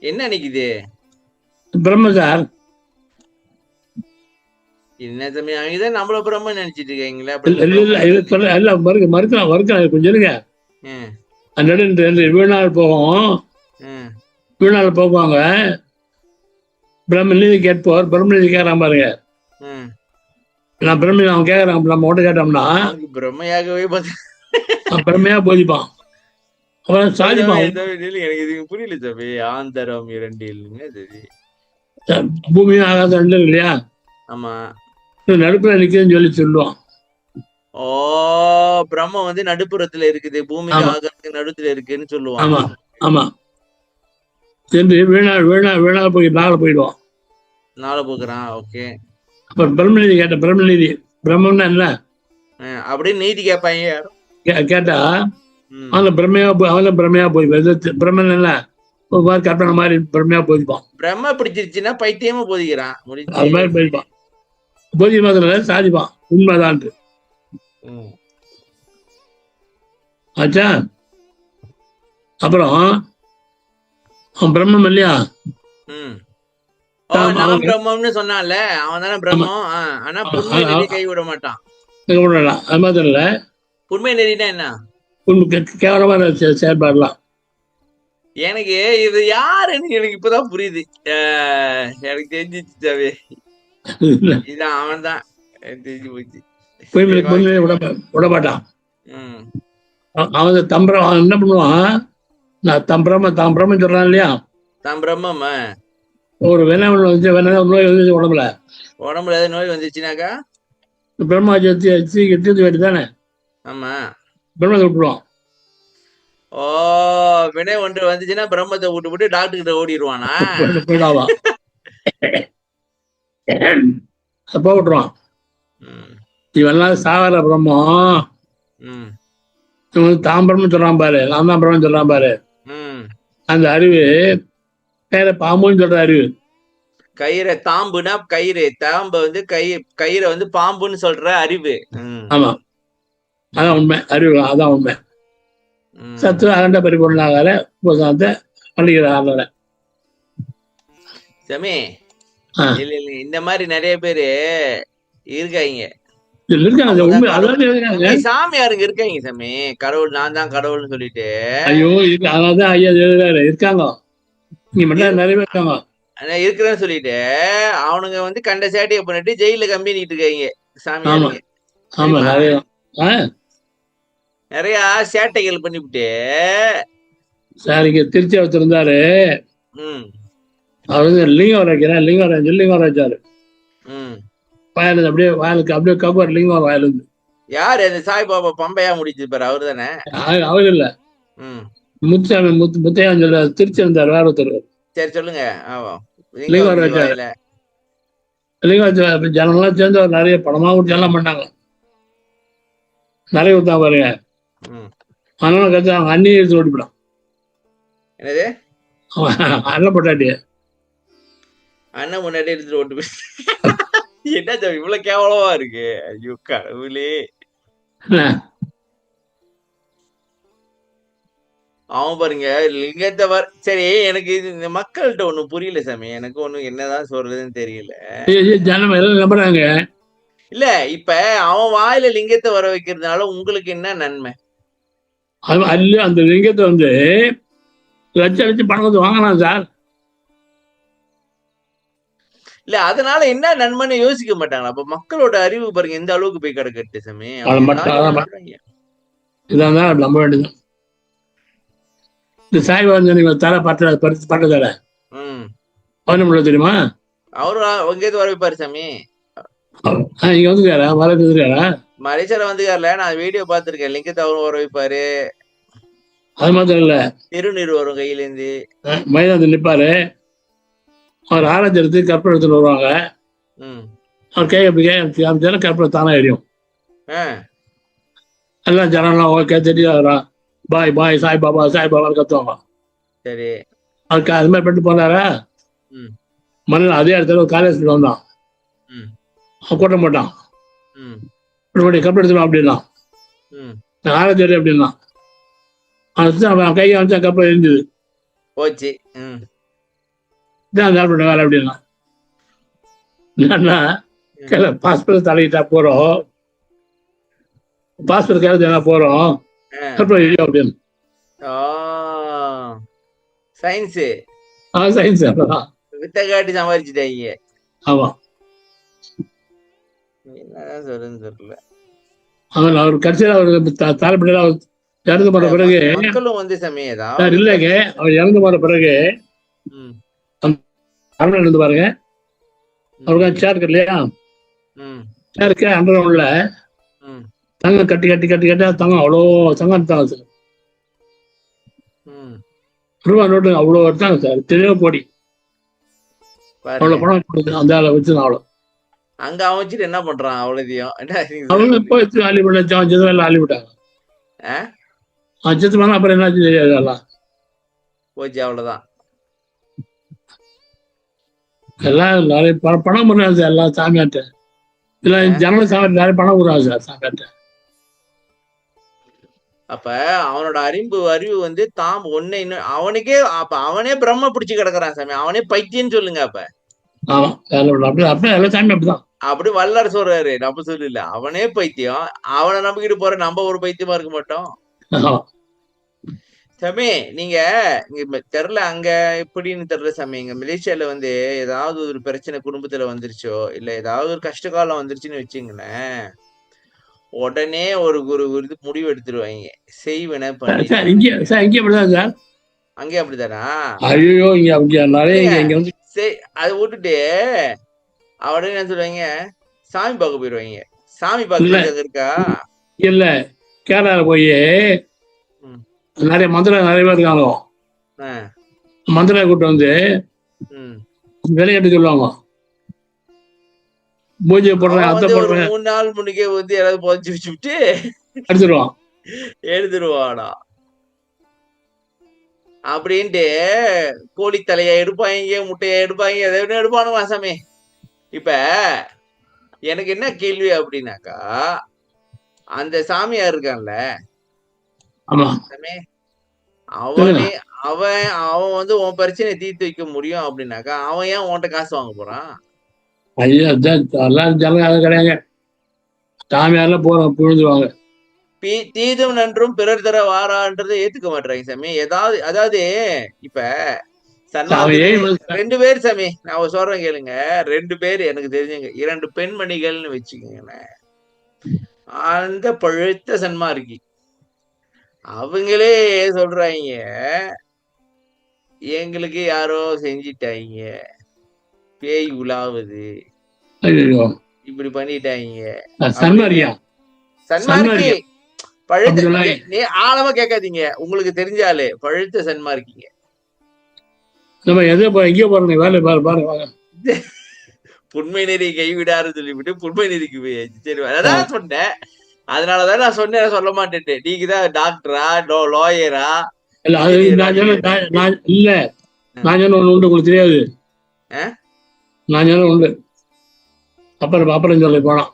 என்ன நிக்குது பிரம்ம சார். என்ன சமயம் இதான் நம்மள பிரம்ம நினைச்சிட்டு இருக்கீங்களா? மறுக்கலாம் கொஞ்சம் இருங்க. நடு வீணால் போகும், வீணால் போவாங்க. பிரம்ம நீதி கேட்போர் பிரம்ம நீதி கேட்கறான் பாருங்க. நான் பிரம்ம அவன் கேட்கறான், நம்ம ஓட்ட கேட்டோம்னா பிரம்மையாகவே பிரம்மையா போதிப்பான், அவன் சாதிப்பான். எனக்கு இது புரியல சாமி. ஆந்தரம் இரண்டில் பூமியும் ஆகாசம் ரெண்டு இல்லையா? ஆமா நடுப்புற நிக்குதுன்னு சொல்லி சொல்லுவான். பிரம்ம வந்து நடுப்புறத்துல இருக்குது, பூமி ஆகாசத்துக்கு நடுத்துல இருக்குன்னு சொல்லுவான். ஆமா ஆமா என்று வீணா போய் நாளை போயிடுவான், நாளை போக்குறான். ஓகே. அப்ப பிரம்மநீதி கேட்ட பிரம்மநீதி பிரம்மம்னா என்ன அப்படின்னு நீதி கேட்பாங்க. கேட்டா அவன் பிரம்மையா போய் பிரம்மன் என்ன கற்பனை மாதிரி பிரம்மையா போதிப்பான். பிரம்ம பிடிச்சிருச்சுன்னா பைத்தியமா போதிக்கிறான், அது மாதிரி போதிப்பான். போதிக்கிறதுல சாதிப்பான் உண்மைதான். ஆச்சா அப்புறம் அவன் பிரம்மம் இல்லையா? பிரம்மம்னு சொன்னான்ல அவன் தானே பிரம்மம். ஆனா புண்மை நெறி கை விட மாட்டான். அது மாதிரி இல்ல. புண்மை நெறினா என்ன? கேவலமான செயல்பாடுலாம். எனக்கு இது யாருன்னு எனக்கு இப்பதான் புரியுது. எனக்கு தெரிஞ்சிச்சு இதான் அவன் தான் தெரிஞ்சு போச்சு. விடமாட்டான் அவன் தம்பரம். அவன் என்ன பண்ணுவான், நான் தம்பிரமம் சொல்றான் இல்லையா? தம்பிரமம் ஒரு நோய் வந்துச்சு உடம்புல ஏதாவது நோய் வந்துச்சுனாக்கா பிரம்மாஜி வச்சு கெட்டு வேண்டி தானே. ஆமா பிரம்மத்தை விட்டுருவான். வினை ஒன்று வந்துச்சுன்னா பிரம்மத்தை விட்டு டாக்டர் கிட்ட ஓடிடுவானா? போயிடாவா அப்ப விட்டுருவான். இவெல்லாம் சாகர பிரம்மம். தாம்பரம்னு சொல்றான் பாரு, நான் தான் பிரம்மம் சொல்றான் பாரு. அந்த அறிவு வேற பாம்புன்னு சொல்ற அறிவு. கயிறை தாம்புனா கயிறு, தாம்பு வந்து கயிறை வந்து பாம்புன்னு சொல்ற அறிவு. ஆமா அதான் உண்மை, அறிவு அதான் உண்மை. சத்து அகண்ட பரிபூர்ணாகார உபசாரத்தை பண்ணிக்கிறாங்க. சமி இந்த மாதிரி நிறைய பேரு இருக்காங்க. சாமியாருங்க இருக்காங்க சாமி, கடவுள் நான் தான் கடவுள்னு சொல்லிட்டு. ஐயோ அதான் ஐயா இருக்காங்க, நீங்க மட்டும் நிறைய பேர் இருக்காங்க இருக்கிறேன்னு சொல்லிட்டு அவனுங்க வந்து கண்ட சேட்டையை பண்ணிட்டு ஜெயில கம்பிட்டு இருக்காங்க சாமியாருங்க. ஆமா நிறைய சேட்டைகள் பண்ணிவிட்டு. சார் இங்க திருச்சி ஒருத்தர் இருந்தாரு, அவர் வந்து லிங்கம் வரைக்கிறேன், லிங்கம் வரைச்சாரு. வயலு அப்படியே வயலுக்கு அப்படியே கவர் லிங்கம் வயலுந்து. யாரு அந்த சாய்பாபா பம்பையா முடிச்சு பாரு, அவரு தானே? அவரு இல்ல, முத்துசாமி முத்தையான்னு சொல்ல திருச்சி இருந்தாரு வேற ஒருத்தர். சரி சொல்லுங்க. லிங்கம் வரைச்சாரு. லிங்கம் ஜனங்கள்லாம் சேர்ந்து அவர் நிறைய பணமா கொடுத்து எல்லாம் பண்ணாங்க, நிறைய கொடுத்தா பாருங்க. அதனால கத்து அவங்க அண்ணி எடுத்து ஓடிவிடும். என்னது அண்ணன் பொட்டாட்டிய அண்ணன் முன்னாடி எடுத்துட்டு ஓட்டு போய் என்ன இவ்வளவு கேவலமா இருக்கு. ஐயோ கடவுளே. அவன் பாருங்க லிங்கத்தை சரி, எனக்கு இந்த மக்கள்கிட்ட ஒண்ணும் புரியல சாமி, எனக்கு ஒண்ணும் என்னதான் சொல்றதுன்னு தெரியல. ஜனம் எல்லாம் நம்புறாங்க. இல்ல இப்ப அவன் வாயில லிங்கத்தை வர வைக்கிறதுனால உங்களுக்கு என்ன நன்மை? அல்ல அந்த லிங்கத்தை வந்து லட்சம் பணத்தை வாங்கலாம் சார். இல்ல அதனால என்ன நன்மைன்னு யோசிக்க மாட்டாங்களா? அப்ப மக்களோட அறிவு பாருங்க எந்த அளவுக்கு போய் கிடக்கட்டு சாமி. இதான் நம்ப வேண்டியது. இந்த சாய்பாபா தர பட்ட தர அவனு தெரியுமா? அவரு எங்கேயாவது வர வைப்பாரு சாமி. இங்க வந்துருக்காரா? வர இருக்காரா? மலேசியால வந்துக்கார்ல, நான் வீடியோ பார்த்திருக்கேன். லிங்கத்தை அவரும் வர வைப்பாரு. அது மாத்திரம் இல்ல, திருநீர் வரும் கையில இருந்து. மைதானத்தில் நிப்பாரு, அவர் ஆராய்ச்சி எடுத்து கற்பூரம் எடுத்துட்டு வருவாங்க. ம். அவர் கை அப்படி காமிச்சாலும் கற்பூரம் தானே எரியும். ஆ. எல்லாம் ஜனம்லாம் ஓகே தெரியாது, பாய் பாய் சாய் பாபா சாய் பாபான்னு கத்துவாங்க. சரி. அதுக்கு அது மாதிரி பண்ணிட்டு போனாரா, ம். மறுநாள் அதே இடத்துல ஒரு காலேஜ் வந்தான். ம். அவன் கூட்ட மாட்டான், ம். இப்படி கற்பூரம் எடுத்துடும் அப்படின்னா ம். ஆராய்ச்சி அப்படின்னா அவன் கை காமிச்சா கற்பூரம் எரிஞ்சுது. போச்சு. ம். இதான் சாப்பிட வேலை அப்படின்னா என்னன்னா, பாஸ்போர்ட் தலையிட்டா போறோம், பாஸ்போர்ட் கையில போறோம், கற்பூரம் எரியும் அப்படின்னு. சயின்ஸு சயின்ஸ் அவ்வளவுதான். வித்த காட்டி சமாளிச்சுட்டாங்க. ஆமா, என்னதான் சொல்றதுன்னு தெரியல. அவன் அவர் கடைசியில் அவர் தலைப்படையில அவர் இறந்து போன பிறகு மக்களும் வந்து இல்லைங்க, அவர் இறந்து போன பிறகு அரண்மனை இருந்து பாருங்க, அவருக்கு சேர் இருக்கு இல்லையா, சேருக்கு அண்டர் உள்ள தங்கம் கட்டி கட்டி கட்டி கட்டி தங்கம் அவ்வளோ தங்கம் தாங்க சார். ரூபா நோட்டு அவ்வளோ எடுத்தாங்க சார், தெளிவா போடி அவ்வளோ பணம் கொடுத்து அந்த ஆளை வச்சு அவ்வளோ. அங்க அவன் வச்சுட்டு என்ன பண்றான் அவ்வளோதையும்? அவங்க போய் ஆலி பண்ண எல்லாம் ஆலி விட்டாங்க. செத்து போனா அப்புறம் என்னாச்சு தெரியாது, எல்லாம் போச்சு, அவ்வளவுதான். எல்லாம் நிறைய பணம் பண்ணுறாங்க சார், எல்லாம் சாமியாட்ட இல்லை ஜனங்க சாமி நிறைய பணம் கொடுறாங்க சார் சாமியாட்ட. அப்ப அவனோட அறிவு வந்து தாம் ஒன்னு இன்னும் அவனுக்கே அப்ப அவனே பிரம்ம பிடிச்சு கிடக்குறான் சாமி, அவனே பைத்தியன்னு சொல்லுங்க. அப்ப ஆமா, அப்படியே எல்லாம் சாமி அப்படிதான். அப்படி வல்லார் சொல்றாரு, நம்ம சொல்லல, அவனே பைத்தியம். அவனை நம்பிக்கிட்டு போற நம்ம ஒரு பைத்தியமா இருக்க மாட்டோம் சாமி. நீங்க இங்க தெரியல அங்க எப்படின்னு தெரியல சாமி. இங்க மலேசியால வந்து ஏதாவது ஒரு பிரச்சனை குடும்பத்துல வந்துருச்சோ, இல்ல ஏதாவது ஒரு கஷ்ட காலம் வந்துருச்சுன்னு வச்சுங்களேன், உடனே ஒரு இது முடிவு எடுத்துருவாங்க, செய்வன பண்ணி. அங்கே அப்படிதானா? ஐயோ, அதை விட்டுட்டு உடனே என்ன சொல்லுவாங்க, சாமி பார்க்க போயிடுவாங்க. சாமி பார்க்க இருக்கா இல்ல, கேரளால போய் நிறைய மந்திரம் நிறைய பேர் இருக்காங்க, மந்திர கூட்டு வந்து விளையாட்டு சொல்லுவாங்க, பூஜை போடுறேன் அந்த போடுறேன், 3 நாள் முன்னுக்கே வந்து யாராவது புதைச்சு வச்சு விட்டு எடுத்துருவான் எழுதுருவானா அப்படின்ட்டு. கோழி தலையா எடுப்பாங்க, முட்டையா எடுப்பாங்க, எதை எடுப்பானுவா சாமி. இப்ப எனக்கு என்ன கேள்வி அப்படின்னாக்கா, அந்த சாமியார் இருக்கான்ல சாமி, அவன் வந்து உன் பிரச்சனையை தீர்த்து வைக்க முடியும் அப்படின்னாக்கா, அவன் ஏன் உன்கிட்ட காசு வாங்க போறான்? ஐயா, எல்லாம் ஜனங்க கிடையாது, சாமியார்லாம் போறாங்க புரிஞ்சுவாங்க. தீதும் நன்றும் பிறர் தர வாரான்றதை ஏத்துக்க மாட்டாங்க சாமி. அதாவது இப்ப 2 பேர் சாமி, நான் சொல்றேன் கேளுங்க. 2 பேர் எனக்கு தெரிஞ்சுங்க, 2 பெண்மணிகள்னு வச்சுக்கோங்களேன். அந்த பழுத்த சன்மார்க்கி அவங்களே சொல்றாங்க, எங்களுக்கு யாரோ செஞ்சிட்டாங்க, பேய் உலாவுது, இப்படி பண்ணிட்டாங்க. சன்மார்க்கி பழுத்த, நீ ஆழமா கேட்காதீங்க, உங்களுக்கு தெரிஞ்சாலே பழுத்த சன்மார்க்கிங்க. எங்கே போறீங்க, வேலை பாருங்க, புண்மை நெறி கைவிடாரு சொல்லிவிட்டு புண்மை நெறிக்கு போயாச்சு. சரி, அதான் சொன்னேன், அதனாலதான் நான் சொன்னேன், சொல்ல மாட்டேன். நீங்க தான் டாக்டரா லாயரா? இல்ல, நான் சொன்ன ஒண்ணு உண்டு, உங்களுக்கு தெரியாது. நான் சொன்ன உண்டு, அப்புறம் சொல்ல போனா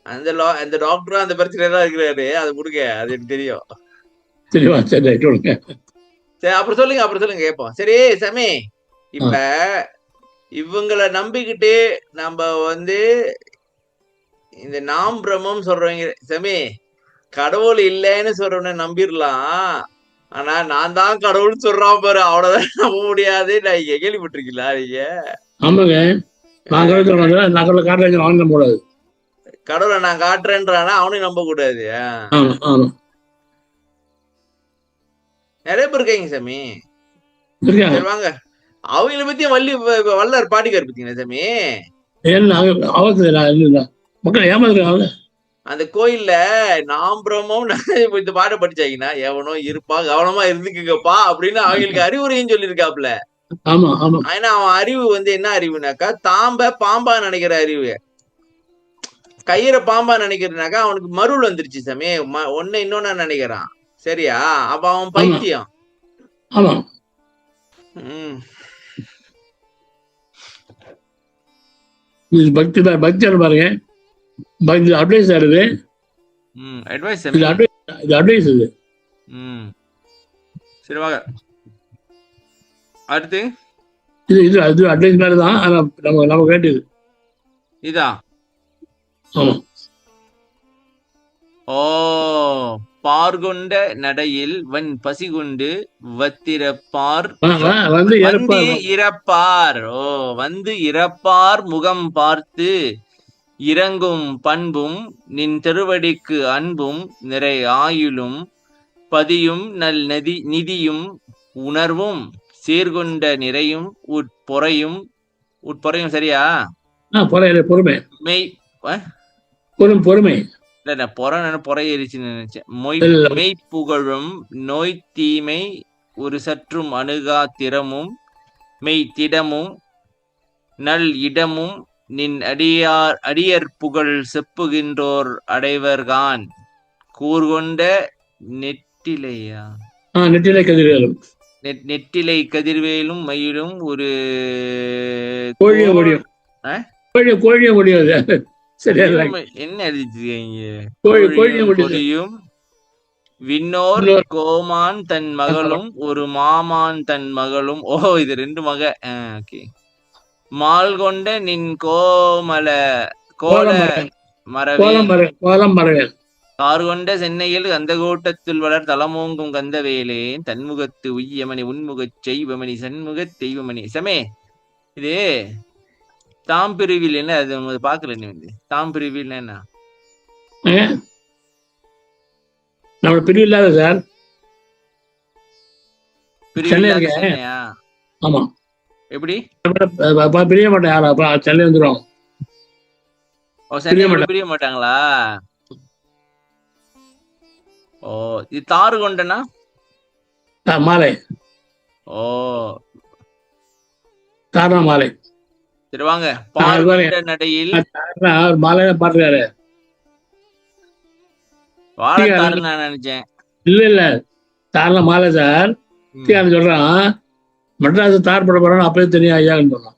அந்த டாக்டரும் அந்த பிரச்சனை தான் இருக்கிறாரு, அது கொடுங்க, அது எனக்கு தெரியும். சரிவா, சரி, சொல்லுங்க. சரி, அப்புறம் சொல்லுங்க கேட்போம். சரி சாமி, இப்ப இவங்களை நம்பிக்கிட்டு நம்ம வந்து இந்த நாம் பிரம்மம் சொல்றவங்க சாமி, கடவுள் இல்லைன்னு சொல்றவன நம்பிடலாம், ஆனா நான் தான் கடவுள் சொல்றான் பாரு, அவ்வளவுதான் நம்ப முடியாது. நான் கேள்விப்பட்டிருக்கீங்களா நீங்க? ஆமாங்க, நான் கூடாது, கடவுளை நான் காட்டுறேன்றானா அவனையும் நம்ப கூடாது. நிறைய பேர் இருக்காங்க சாமி. சரி வாங்க, அவங்கள பத்தியும் வல்லார் பாட்டிக்கார் பத்தீங்களா சாமி? மக்கள் ஏமாந்துருக்காங்க. அந்த கோயில்ல நாம் பிரம்மம் இந்த பாட்டை படிச்சாங்கன்னா எவனோ இருப்பா கவனமா இருந்துக்குங்கப்பா அப்படின்னு அவங்களுக்கு அறிவுரையும் சொல்லியிருக்காப்ல. ஆமா ஆமா ஆனா அவன் அறிவு வந்து என்ன அறிவுனாக்கா பாம்பா நினைக்கிற அறிவு. கயிறை பாம்பா நினைக்கிறதுனாக்கா அவனுக்கு மருள் வந்துருச்சு சாமி. ஒன்னு இன்னொன்னு நினைக்கிறான். சரியா? அப்ப அவன் பைத்தியம். ஆமா இது பக்தி பக்தியால பாருங்க. பக்தி அட்வைஸ் ஆடுது. அட்வைஸ் இது அட்வைஸ் இது. சரி வாங்க அடுத்து. இது அது அட்வைஸ் மாதிரி தான். ஆனா நம்ம வேண்டியது இதா. ஆமா. ஓ பார்கொண்ட நடையில் வன் பசிகுண்டு வத்திரப்பார் வந்து இறப்பார். ஓ வந்து இறப்பார் முகம் பார்த்து இறங்கும் பண்பும் நின் திருவடிக்கு அன்பும் நிறை ஆயுளும் பதியும் நல் நிதியும் உணர்வும் சீர்கொண்ட நிறையும் உட்பொறையும் சரியா? பொறுமை மெய் பொறுமை பொறையரிச்சுன்னு நினைச்சேன். மெய் புகழும் நோய் தீமை ஒரு சற்றும் அணுகா திறமும் மெய் திடமும் நல் இடமும் நின் அடியர் புகழ் செப்புகின்றோர் அடைவர்கான் கூர்கொண்ட நெட்டிலையா நெட்டிலை கதிர்வேலும் நெட்டிலை கதிர்வேலும் மயிலும் ஒரு கோழிய முடியாது. என்ன எழுதியும் விண்ணோர் கோமான் தன் மகளும் ஒரு மாமான் தன் மகளும். ஓ இது 2 மக. ஓகே. மால் கொண்ட நின் கோமல கோல மரவேல் கார்கொண்ட சென்னையில் கந்தகோட்டத்தில் வளர் தலமோங்கும் கந்தவேலே தன்முகத்து உய்யமணி உன்முகச் செய்வமணி சண்முகத் தெய்வமணி. சமே இது தாம் பிரிவில் என்ன அது பாக்கல. நீ வந்து தாம் பிரிவில் என்ன நம்ம பிரிவு இல்லாத சார். சென்னையா? ஆமா. எப்படி பிரிய மாட்டேன் யாரும். அப்புறம் சென்னை வந்துடும். பிரிய மாட்டாங்களா? ஓ இது தாறு கொண்டனா மாலை. ஓ தாரண மாலை. சரி வாங்க. பார்கொண்ட நடையில் மாலையில பாட்டுக்காரு வாழத்தாரு நான் நினைச்சேன். இல்ல தாரண மாலை சார். சொல்றான் மெட்ராஸ் தார் போட போறான்னு அப்பவே தெரியும் ஐயான்னு சொன்னான்.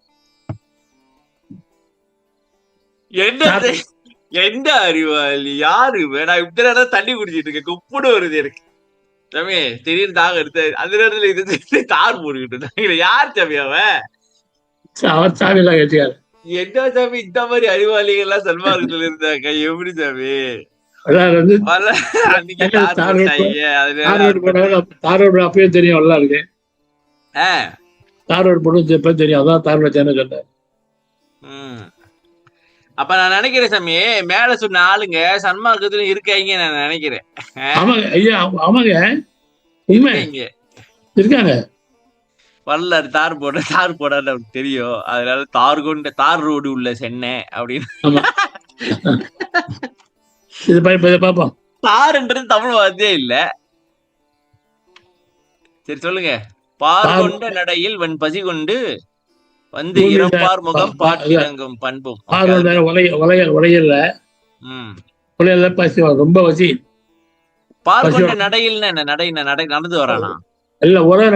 எந்த அறிவாளி யாரு? நான் இப்ப தண்ணி குடிச்சிட்டு இருக்கேன். குப்புடு வருது எனக்கு. சாமி திடீர்னு தாக எடுத்து அந்த நேரத்துல இது தார் போட்டுக்கிட்டு யார் சாமி அவன்? சாமி எல்லாம் கேட்டியாரு. என்ன சாமி இந்த மாதிரி அறிவாளிகள் எல்லாம் சன்மார்க்கத்துல இருந்தாங்க? எப்படி சாமி? அப்பயே தெரியும் நல்லா இருக்கு. தார் ரோடு போட்டு தெரியும். அதான் தார் ரோடு சேனல் சொன்னேன். அப்ப நான் நினைக்கிறேன் சாமி மேல சொன்ன ஆளுங்க சன்மார்க்கத்துல இருக்காங்க நான் நினைக்கிறேன். ஆமாங்க ஐயா ஆமாங்க உண்மை இருக்காங்க. வல்லாரு தார் போடான்னு அவருக்கு தெரியும். அதனால தார் ரோடு உள்ள சென்னை அப்படின்னு பாப்போம். தாருன்றது தமிழ் வார்த்தையே இல்ல. சரி சொல்லுங்க. பார்கொண்ட நடையில் வன் பசி கொண்டு வந்து இறப்பார் முகம் பாட்டிறங்கும் பண்பும். உலகில பசி ரொம்ப பசி. பார்கொண்ட நடையில் என்ன நடை நடந்து வரானா? இல்ல உலக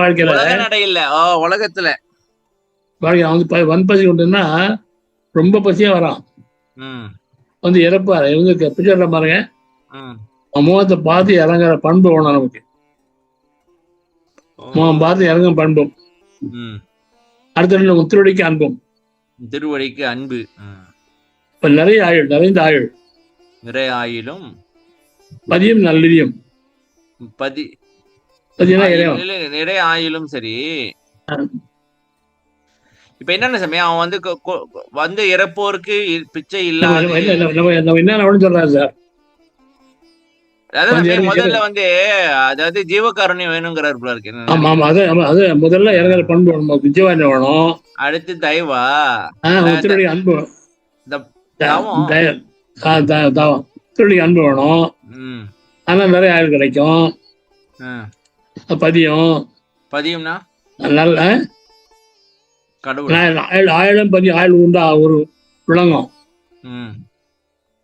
வாழ்க்கையில நடை இல்ல உலகத்துல வன் பசி கொண்டுன்னா ரொம்ப பசியா வரான். வந்து இறப்பாரு. இவங்க பிச்சை பாருங்க. முகத்தை பார்த்து இறங்குற பண்பு வேணும் நமக்கு. முகம் பார்த்து இறங்கும் பண்பும். அடுத்த திருவடிக்கு அன்பும். திருவடிக்கு அன்பு. இப்ப நிறைந்த ஆயுள் நிறைய ஆயிலும் பதியும் நல்லியும் நிறைய ஆயிலும். சரி இப்ப என்னென்ன சமயம் அவன் வந்து இறப்போருக்கு பிச்சை இல்லாத என்ன சொல்றாரு சார். முதல்ல வந்து அதாவது ஜீவகாருண்யம் வேணுங்கிறாரு போல இருக்கு. ஆமா ஆமா அது முதல்ல இறங்குற பண்பு விஜயவாணி வேணும். அடுத்து தயவா அன்பு தவம். திருவடிக்கு அன்பு வேணும். ம். ஆனால் நிறைய ஆயுள் கிடைக்கும். பதியம் பதியம்னா நல்ல கடவுள். ஆயுளும் பதியம் ஆயுள் உண்டா ஒரு விளங்கும். ம்.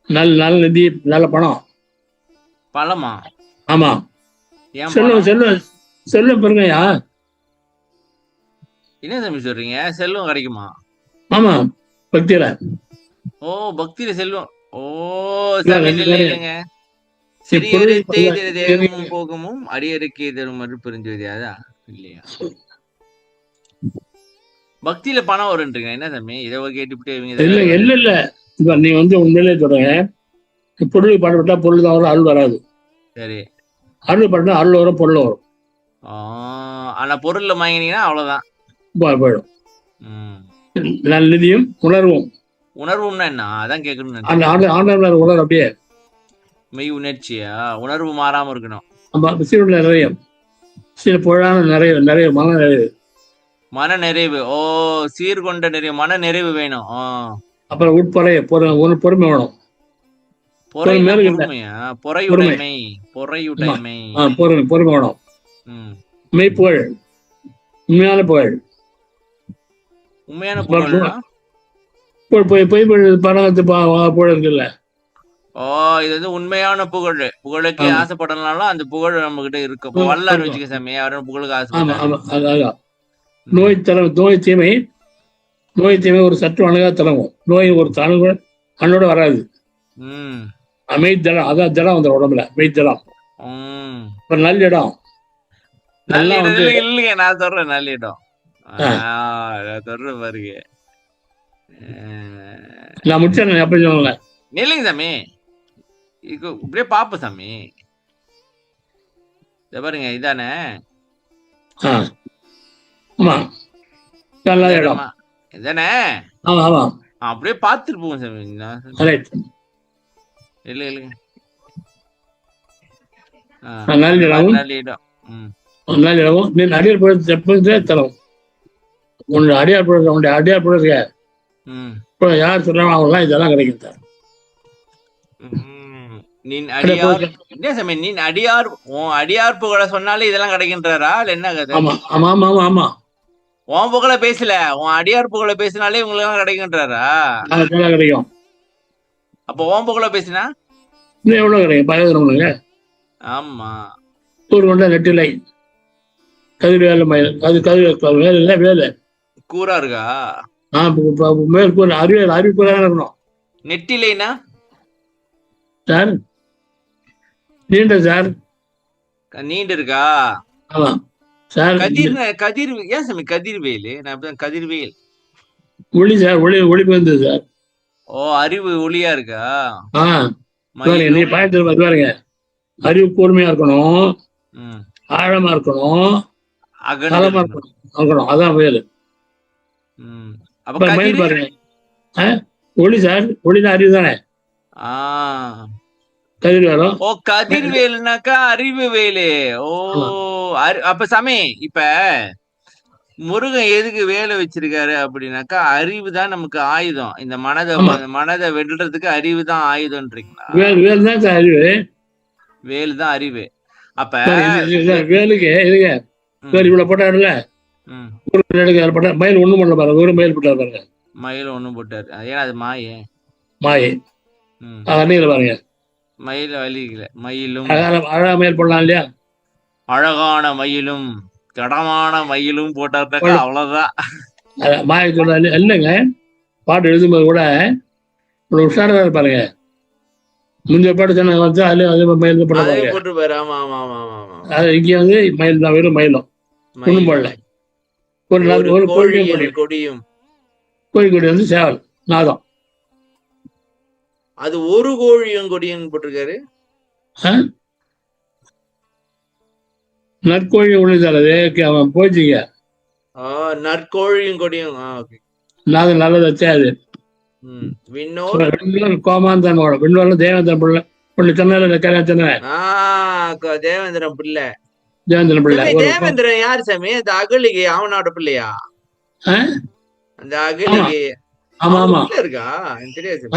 நல்ல நிதி, நல்ல பணம். பழமா? ஆமா. ஏன் செல்வம் செல்வம் செல்வம் பெருங்கய்யா. என்ன தம்பி சொல்றீங்க? செல்வம் கிடைக்குமா? ஆமா, பக்தியில. ஓ, பக்தியில செல்வம். ஓ இல்ல, சாமி, ரெண்டு இல்ல பேரும். இல்லைங்க. இப்பொழுது சிறியவரை தேய்திட இல்ல, தேகமும் போகமும் அடியருக்கே தரும் மறு புரிஞ்சுவது அதான் இல்லையா? பக்தியில பணம் வருன்றீங்க. என்ன சாமி இதை கேட்டுவிட்டு இவங்க இல்ல இதை இல்ல இல்ல இப்ப நீ உண்மையிலே சொல்றேன். பொருள் பாடுபட்டா பொருள் தான் வரும், அருள் வராது. சரி. அருள் பாடுனா அருள் வரும், பொருள் வரும். ஆனா பொருள்ல வாங்கினீங்கன்னா அவ்வளவுதான், போயிடும். ம். நல்ல நிதியும் உணர்வும். உணர்வும்னா என்ன? அதான் கேட்கணும்னு அந்த நினைச்சேன். ஆண்டவர் உணர்வு அப்படியே மெய் உணர்ச்சியா? உணர்வு மாறாம இருக்கணும். நம்ம சீருள்ள நிறைய சில பொருளான நிறைய நிறைய மன நிறைவு. மன நிறைவு. ஓ, சீர்கொண்ட நிறைவு, மன நிறைவு வேணும். அப்புறம் உட்பறைய பொறுமை வேணும். பொறைனா மேலும் இல்லை. பொறுமையா? பொறையுடைமை. பொறையுடைமை. பொறுமை வேணும். ம். மெய்ப்புகழ், உண்மையான புகழ். உண்மையான புகழ்னா? பொய் பணத்து புகழ் இருக்குல்ல. ஓ, இது வந்து உண்மையான புகழ். புகழுக்கு ஆசைப்படனாலும் அந்த புகழ் நம்ம கிட்ட இருக்கு. இப்போ வல்லார் வச்சுக்க சாமி, யாரும் புகழுக்கு ஆசைப்படுறாங்க. நோய் தரம், நோய் தீமை ஒரு சற்று அணுகா தரவும். நோய் ஒரு தனு அண்ணோட வராது. மெய்தளம், அதான் ஜடம் அந்த உடம்புல மெய்தளம். நல்ல இடம். நல்ல இடம் இல்லைங்க, நான் சொல்றேன் நல்ல இடம். சொல்றேன் பாருங்க. நான் முடிச்சேன் அப்படி சொல்லுங்க. இல்லைங்க சாமி, இப்படியே பாப்ப சாமி. இத பாருங்க, இதானே? ஆமா, நல்ல இடம் இதானே? ஆமா ஆமா, அப்படியே பார்த்துட்டு போவோம் சாமி. இல்ல இல்லைங்க, நல்ல இடம். நல்ல இடம். நீ அடியார் புழு தரும். உன்னுடைய அடியார் புழு, உன்னுடைய அடியார் புழு யார் சொல்றாங்க அவங்களாம் இதெல்லாம் கிடைக்கும் சார். அடியார் புகழ சொன்னாலே இதெல்லாம் கிடைக்கின்றாரா? என்ன கதை? ஆமா ஆமா ஆமா ஆமா. உன் புகழ பேசல, உன் அடியார் புகழ பேசினாலே உங்களுக்கு எல்லாம் கிடைக்கின்றாரா? கிடைக்கும். அப்ப உன் புகழ பேசினா எவ்வளவு கிடைக்கும்? 10,000. ஆமா, ஒரு கொண்ட நெட்டிலை கதிர்வேலை மயில். அது கதிர் வேலை இல்லை, வேலை கூறா இருக்கா? மேற்கூற அறிவிக்கூறா இருக்கணும். நெட்டிலைனா சார் நீண்ட சார், நீண்டு இருக்கா? ஆமா சார். கதிர் ஏன் சாமி கதிர்வேலு? நான் கதிர்வேல் ஒளி சார், ஒளி வந்தது சார். ஓ, அறிவு ஒளியா இருக்கா? நீ பயத்துல பாருங்க. அறிவு கூர்மையா இருக்கணும், ஆழமா இருக்கணும், அகலமா இருக்கணும். அதான் வேலு. மயில் பாருங்க. ஒளி சார், ஒளிதான் அறிவு தானே. கதிர்வேலும். ஓ, கதிர்வேலுனாக்கா அறிவு வேலு. ஓ, அப்ப சாமி, இப்ப முருகன் எதுக்கு வேலை வச்சிருக்காரு அப்படின்னாக்கா, அறிவு தான் நமக்கு ஆயுதம். இந்த மனதை வெல்றதுக்கு அறிவு தான் ஆயுதம்ன்றீங்களா? வேல் தான் அறிவு. வேலு தான் அறிவு. அப்ப வேலுக்கு இதுங்க வேல் இவ்வளவு போட்டாருல, மயில் ஒண்ணும் பண்ணல பாருங்க. ஒரு மயில் போட்டாரு பாருங்க. மயில் ஒண்ணும் போட்டாரு. ஏன்னா அது மாயே பாருங்க. மயில் வலிக்கல. மயிலும் அழகா மயில் போடலாம் இல்லையா? அழகான மயிலும் கடமான மயிலும் போட்டாருனாக்கா அவ்வளவுதான். மாய சொல்றாரு இல்லைங்க. பாட்டு எழுதும்போது கூட உஷாரா பாருங்க. முந்தைய பாட்டு சொன்ன வந்து அதே மயில் போட்டு. இங்க வந்து மயில் தான், வெறும் மயிலும் ஒண்ணும் போடல. ஒரு கொடியும் கோழி வந்து சேவல் நாதம். அது ஒரு கோழியும் கொடியும் போட்டிருக்காரு. நற்கோழி உள்ளது அவன் போச்சுங்க. நற்கோழியும் கொடியும் நாதம் நல்லது வச்சா அது. கோமாந்தன் விண்ணோர் தேவேந்திரன் பிள்ளை தேவேந்திரன் பிள்ளை. தேவேந்திரன் யாரு சாமி? அந்த அகலிகை அவனோட பிள்ளையா? அந்த அகலிகை ஆமா ஆமா உள்ள இருக்கா? எனக்கு தெரியாது சாமி.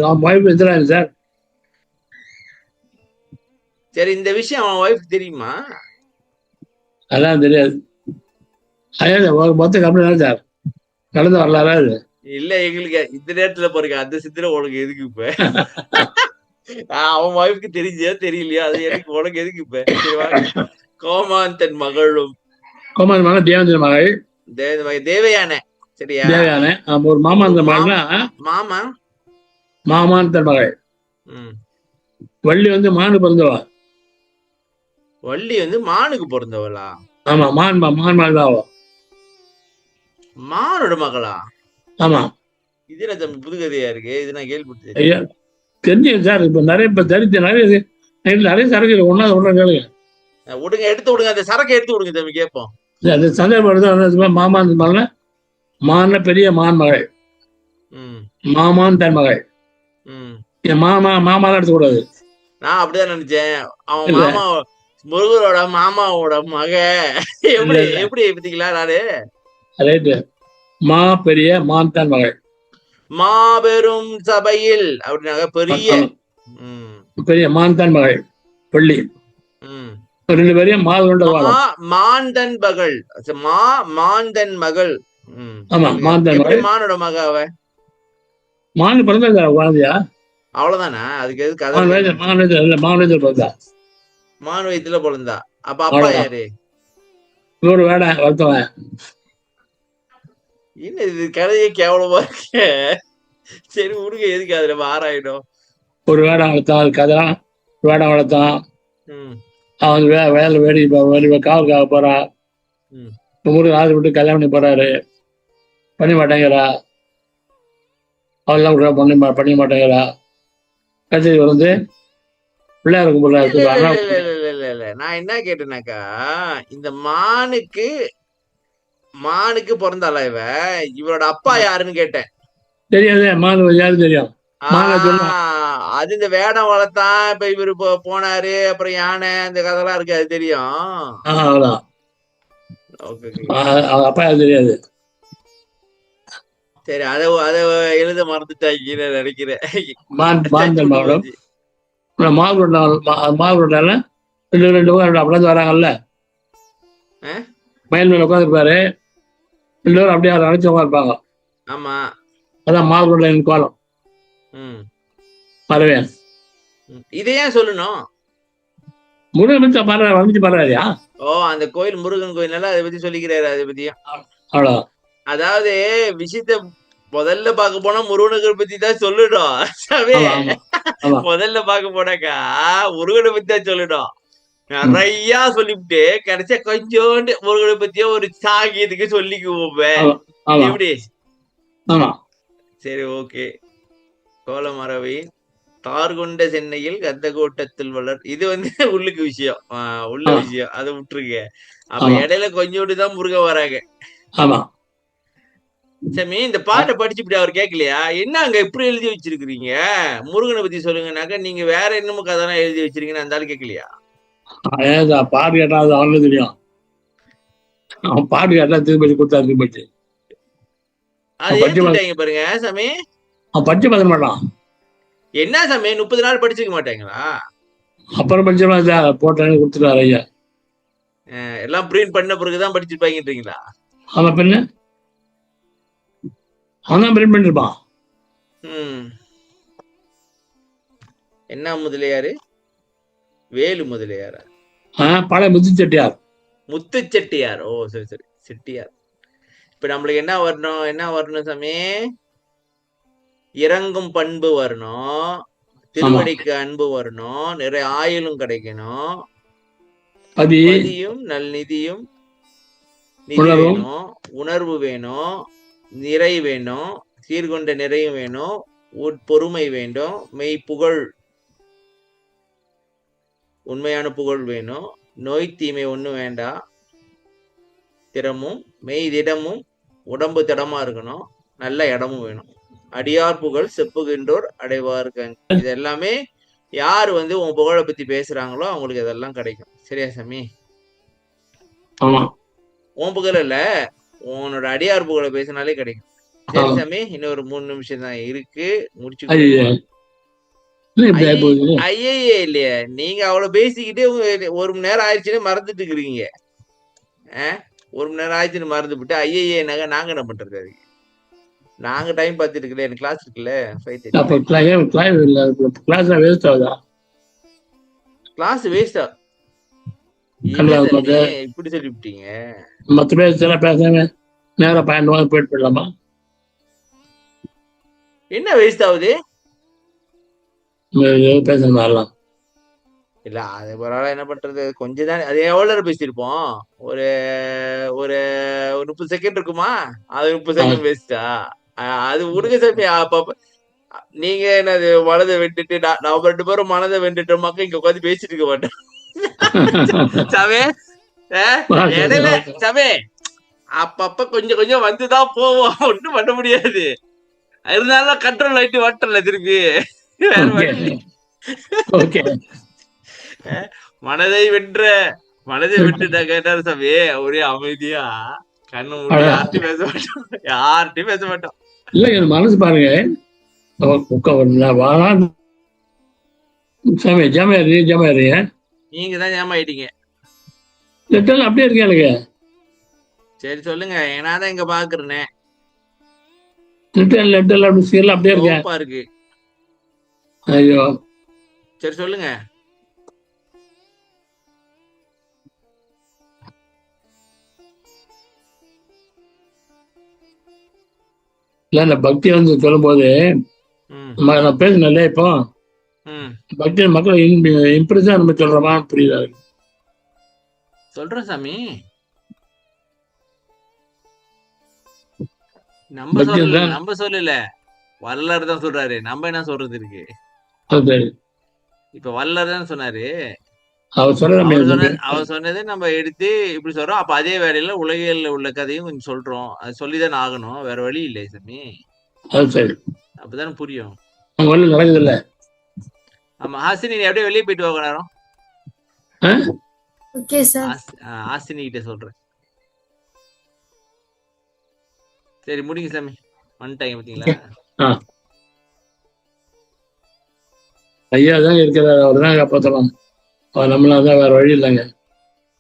அவன் ஒய்ஃப் இருக்கிறாரு சார். சரி, இந்த விஷயம் அவன் ஒய்ஃப் தெரியுமா? அதெல்லாம் தெரியாது. அதான் மொத்த கம்பெனி தான் சார் கடந்து வரலாறா இது. இல்ல, எங்களுக்கு இந்த நேரத்துல பாருங்க அந்த சித்திரை உனக்கு எதுக்கு இப்ப? அவன் ஒய்ஃப்க்கு தெரிஞ்சா தெரியலையா, அது எனக்கு உனக்கு எதுக்கு இப்ப? சரி வாங்க. கோமாந்தன் மகளும் கோமாரி மகள் தேவேந்திர மகள் தேவயானை. சரியா? தேவையான ஒரு மாமாந்த மகள்னா மாமா. மாமாந்த மகள். ம். வள்ளி வந்து மானு பிறந்தவா. வள்ளி வந்து மானுக்கு பிறந்தவளா? ஆமா மான் மகள் தான் அவ. மானோட மகளா? ஆமா. இது என்ன தம்பி புதுகதையா இருக்கு? இது நான் கேள்விப்பட்டது. ஐயா தெரிஞ்சுங்க சார். இப்ப தெரிஞ்ச நிறைய சரக்கு ஒன்னா சொல்றேன் கேளுங்க. விடுங்க, எடுத்து விடுங்க, அந்த சரக்கை எடுத்து விடுங்க தம்பி கேட்போம். அது சந்தேகப்படுறது மாமாந்த மகள். மான பெரிய மான் மகள். மாமான் தன் மகள். என் மாமா எடுத்துக்கூடாது. நான் அப்படிதான் நினைச்சேன். அவன் மாமா முருகரோட மாமாவோட மக. எப்படி பத்திங்களா நானு? ரைட்டு. மா பெரிய மான் தன் மகள். மாபெரும் சபையில் அப்படின்னாங்க பெரிய பெரிய மான் தன் மகள் பள்ளி. 2 பேரையும் மாந்தன் மகள். மாந்தன் மகள். ஆமா மாந்தன் மகள். மானோட மக அவ. மான் பிறந்தா குழந்தையா? அவ்வளவுதானா? அதுக்கு எது கதை? மாவட்டத்தில் பிறந்தா. மான் வயிற்றுல பிறந்தா. அப்ப அப்பா யாரு? இன்னொரு வேடை வளர்த்தவன். என்ன இது கதையே கேவலமா இருக்கு. சரி விடுங்க, எதுக்கு அதுல ஆராயிடும். ஒரு வேடை வளர்த்தான். அது கதை வேடை வளர்த்தான். அவன் வேலை வேடி காவலுக்காக போறா. முருகன் ஆறு விட்டு கல்யாணம் பண்ணி போறாரு. பண்ணி மாட்டேங்கிறா. அவெல்லாம் பண்ணி மாட்டேங்கிறா. கட்சி வந்து பிள்ளையார் கும்பிடுறாரு. நான் என்ன கேட்டேனாக்கா, இந்த மானுக்கு பிறந்தாளா இவ? இவரோட அப்பா யாருன்னு கேட்டேன். தெரியாது. மானு யாரு தெரியும்? அது இந்த வேடம் வளர்த்தான். இப்ப இவரு போனாரு, அப்புறம் யானை, அந்த கதைலாம் இருக்கு, அது தெரியும். அப்பா யாரு தெரியாது. சரி, அத எழுத மறந்துட்டாங்க நினைக்கிறேன். மாவுட்டால 2 அப்படியே வராங்கல்ல. மயில் மேல உட்காந்துருப்பாரு. 2 பேரும் அப்படியே அழைச்சு உட்காந்துருப்பாங்க. ஆமா, அதான் மாவுள்ள கோலம். பரவேன். இதை ஏன் சொல்லணும்? முருகன் வந்துச்சு பரவாயில்லையா? அந்த கோயில் முருகன் கோயில்னால அதை பத்தி சொல்லிக்கிறாரு. அதை பத்தியும் அவ்வளோ. அதாவது விஷயத்த முதல்ல பார்க்க போனா முருகனை பத்தி தான் சொல்லணும். முதல்ல பார்க்க போனாக்கா முருகனை பத்தி தான் சொல்லணும். நிறைய சொல்லிவிட்டு கிடைச்சா கொஞ்சோண்டு முருகனை பத்தியோ ஒரு சாகியத்துக்கு சொல்லிக்குவோம். எப்படி? சரி, ஓகே. கோலமரவை தார் கொண்ட சென்னையில் கந்த கோட்டத்தில் வளர். இது வந்து உள்ளுக்கு விஷயம், உள்ள விஷயம், அதை விட்டுருங்க. அப்ப இடையில கொஞ்சோண்டு தான் முருகன் வராங்க. சாமி, இந்த பாட்டை படிச்சுட்டு அவர் கேட்கலையா? என்ன அங்க இப்படி எழுதி வச்சிருக்கீங்க, முருகனை பத்தி சொல்லுங்கனாக்கா நீங்க வேற என்னமோ கதைலாம் எழுதி வச்சிருக்கீங்கன்னு அந்த ஆள் கேட்கலையா? பாட்டு கேட்டா அது அவனுக்கு தெரியும். அவன் பாட்டு கேட்டா திருப்பி கொடுத்தா திருப்பி அது ஏத்துட்டாங்க பாருங்க சாமி. அவன் படிச்சு பார்க்க மாட்டான். என்ன சாமி 30 நாள் படிச்சுக்க மாட்டாங்களா? அப்புறம் படிச்சா போட்டேன்னு கொடுத்துட்டாரு ஐயா. எல்லாம் பிரிண்ட் பண்ண பிறகுதான் படிச்சிருப்பாங்கன்றீங்களா? அவன் பின்ன அவன் தான் பிரிண்ட் பண்ணிருப்பான். என்ன முதலியாரு? வேலு முதலியாரா? பழைய முத்துச்செட்டியார். முத்துச்செட்டியார். ஓ சரி சரி, செட்டியார். இப்ப நம்மளுக்கு என்ன வரணும் சாமி? இறங்கும் பண்பு வரணும், திருவடிக்கு அன்பு வரணும், நிறைய ஆயுளும் கிடைக்கணும், பதியும் நல்நிதியும் வேணும், உணர்வு வேணும், நிறை வேணும், சீர்கொண்ட நிறையும் வேணும், பொறுமை வேண்டும், மெய் புகழ், உண்மையான புகழ் வேணும், நோய் தீமை ஒண்ணு வேண்டாம், திறமும் மெய் திடமும் உடம்பு திடமா இருக்கணும், நல்ல இடமும் வேணும், அடியார் புகழ் செப்புகின்றோர் அடைவார்கள். இது எல்லாமே யாரு வந்து உன் புகழை பத்தி பேசுறாங்களோ அவங்களுக்கு இதெல்லாம் கிடைக்கும். சரியா சாமி? உன் புகழ் இல்ல, உன்னோட அடியார் புகழை பேசினாலே கிடைக்கும். சரி ஆ. சாமி, இன்னும் ஒரு 3 நிமிஷம் தான் இருக்கு. ஐயோ முடிச்சுக்குவோமா? என்ன இப்படி ஆகி போகுது? ஐயையே இல்லையே! நீங்க அவ்வளவு பேசிக்கிட்டே 1 மணி நேரம் ஆயிடுச்சுன்னு மறந்துட்டு இருக்கிறீங்க. 1 மணி நேரம் ஆயிடுச்சுன்னு மறந்துபுட்டு, ஐயையேன்னாங்க நாங்க என்ன பண்றது அதுக்கு? நாங்க டைம் பார்த்துட்டு இருக்குல்ல, எனக்கு கிளாஸ் இருக்குல்ல 5:30. அப்ப கிளாஸ் வேஸ்ட் ஆகுதா? கிளாஸ் வேஸ்ட்டா? என்ன கல்யாணம் சாமி பார்த்து இப்படி சொல்லிவிட்டீங்க? மற்ற பேசலாம் பேசாம நேரம் 12 போயிட்டு போயிடலாமா? என்ன வேஸ்ட் ஆகுது? பேசணும் வரலாம். இல்ல அது ஒரு ஆளா என்ன பண்றது? கொஞ்சம் தான். அது எவ்வளவு நேரம் பேசியிருப்போம்? ஒரு ஒரு 30 செகண்ட் இருக்குமா? அது 30 செகண்ட் வேஸ்ட்டா? அது விடுங்க சாமி. அப்பப்ப நீங்க என்னது மனதை விட்டுட்டு நம்ம 2 பேரும் மனதை வென்றுட்டோமாக்க இங்க உட்காந்து பேசிட்டு இருக்க மாட்டோம். சாமி இடையில சாமி அப்பப்ப கொஞ்சம் கொஞ்சம் வந்துதான் போவோம். ஒண்ணும் பண்ண முடியாது. இருந்தாலும் கண்ட்ரோல் ஆயிட்டு வாட்டர்ல திருப்பி வேற வழி. மனதை வென்ற மனதை விட்டுட்டா கேட்டாரு சாமி. ஒரே அமைதியா கண்ணு மூடி யார்ட்டையும் பேச மாட்டோம். யார்ட்டையும் பேச மாட்டோம். இல்ல மனசு பாருங்க. சாமி ஜாமியா நீங்க தான் ஏமாயிட்டீங்க. லெட்டர் அப்படியே இருக்கேன் எனக்கு. சரி சொல்லுங்க. ஏன்னா தான் இங்க பாக்குறேன். லெட்டர் அப்படி சீரியல் அப்படியே இருக்கேன். இருக்கு. ஐயோ சரி சொல்லுங்க. இல்ல இந்த பக்தி வந்து சொல்லும் போது நான் பேசினேன். இப்போ பக்தி மக்களை இம்ப்ரெஸ் நம்ம சொல்றோமா புரியுதா? சொல்றேன் சாமி. நம்ம சொல்லல, வள்ளலார் தான் சொல்றாரு. நம்ம என்ன சொல்றது இருக்கு? இப்ப வள்ளலார் தான் சொன்னாரு. அவர் சொன்னதை நம்ம எடுத்து இப்படி சொல்றோம். அப்ப அதே வேலையில உலகில் உள்ள கதையும் கொஞ்சம் சொல்றோம். அது சொல்லிதானே ஆகணும். வேற வழி இல்லை சாமி. அப்பதானே புரியும். நடக்குது. ஆமா ஹாசினி, நீ அப்படியே வெளியே போயிட்டு வாங்க நேரம். ஹாசினி கிட்ட சொல்றேன். சரி முடிங்க சாமி. வந்துட்டாங்க பாத்தீங்களா? ஐயா தான் இருக்கிறார். அவர் தான் காப்பாற்றலாம். அவர் நம்மளாதான் வேற வழி இல்லைங்க.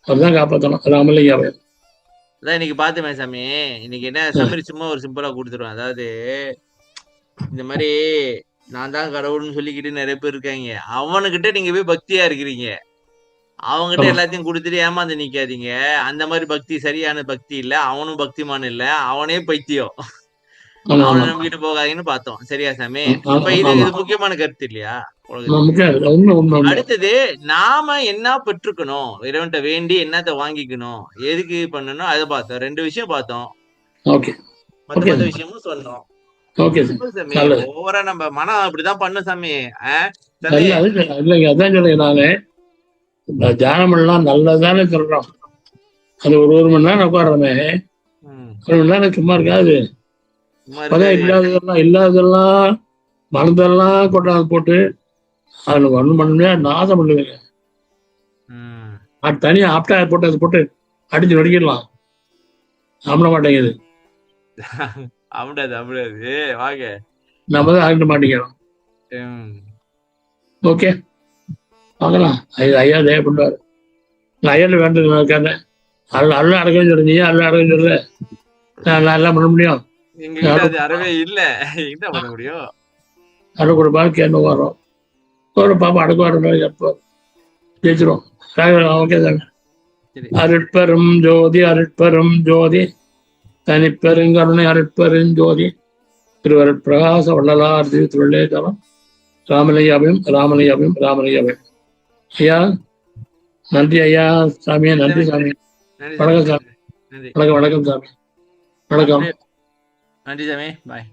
அவர் தான் காப்பாற்றணும். ராமலிங்காவே அதான் இன்னைக்கு பாத்துமே சாமி. இன்னைக்கு என்ன சமரி சும்மா ஒரு சிம்பிளா கொடுத்துருவேன். அதாவது இந்த மாதிரி நான் தான் கடவுள்னு சொல்லிக்கிட்டு நிறைய பேர் இருக்காங்க. அவனுக்கிட்ட நீங்க போய் பக்தியா இருக்கிறீங்க. அவங்ககிட்ட எல்லாத்தையும் கொடுத்துட்டு ஏமாந்து நிக்காதீங்க. அந்த மாதிரி பக்தி சரியான பக்தி இல்ல. அவனும் பக்திமான் இல்ல. அவனே பைத்தியம். அவனை நம்பிக்கிட்டு போகாதீங்கன்னு பார்த்தோம். சரியா சாமி? இப்ப இது முக்கியமான கருத்து இல்லையா? அடுத்தது நாம என்ன பெற்றுக்கணும், இறைவன்ட்ட வேண்டி என்னத்த வாங்கிக்கணும், எதுக்கு பண்ணணும், அதை பார்த்தோம். 2 விஷயம் பார்த்தோம். மத்த விஷயமும் சொன்னோம். ஓவரா நம்ம மனம் அப்படிதான் பண்ணும் சாமி. அதான் சொல்றேன் நானு. தியானம் எல்லாம் நல்லதானே சொல்றோம். அது ஒரு மணி நேரம் உட்காடுறோமே. 1 மணி நேரம் சும்மா இருக்காது. இல்லாததெல்லாம் மனதெல்லாம் கொண்டாந்து போட்டு அதுல 1 மணி நேரம் நாசம் பண்ணுவீங்க. அது தனியா ஆப்டா போட்டு அதை போட்டு அடிச்சு நடிக்கிடலாம். அமல மாட்டேங்குது. நம்ம தான் ஆகிட மாட்டேங்கிறோம். ஓகே பார்க்கலாம். ஐயா தேவைப்படுவார். ஐயால வேண்டது அல்ல அடக்கம் சொல்லு. நீயே அல்ல அடக்கம் சொல்லு. நான் எல்லாம் பண்ண முடியும். அடை கொடுப்பாரு கேட்டு வரோம். ஒரு பாப்பா அடக்குவாரு. எப்போ ஜெயிச்சிரும். ஓகே தாங்க. அருட்பெரும் ஜோதி அருட்பெரும் ஜோதி தனிப்பெருங்கருணை அருட்பெரும் ஜோதி திருவருட் பிரகாச வள்ளலார் திருவள்ளே தலம் ராமலிங்காவையும் ராமலிங்காவையும் ராமலிங்காவையும். ஐயா நன்றி. ஐயா சாமியா நன்றி சாமி. வணக்கம் சாமி. வணக்கம் சாமி. வணக்கம். நன்றி சாமி. பாய்.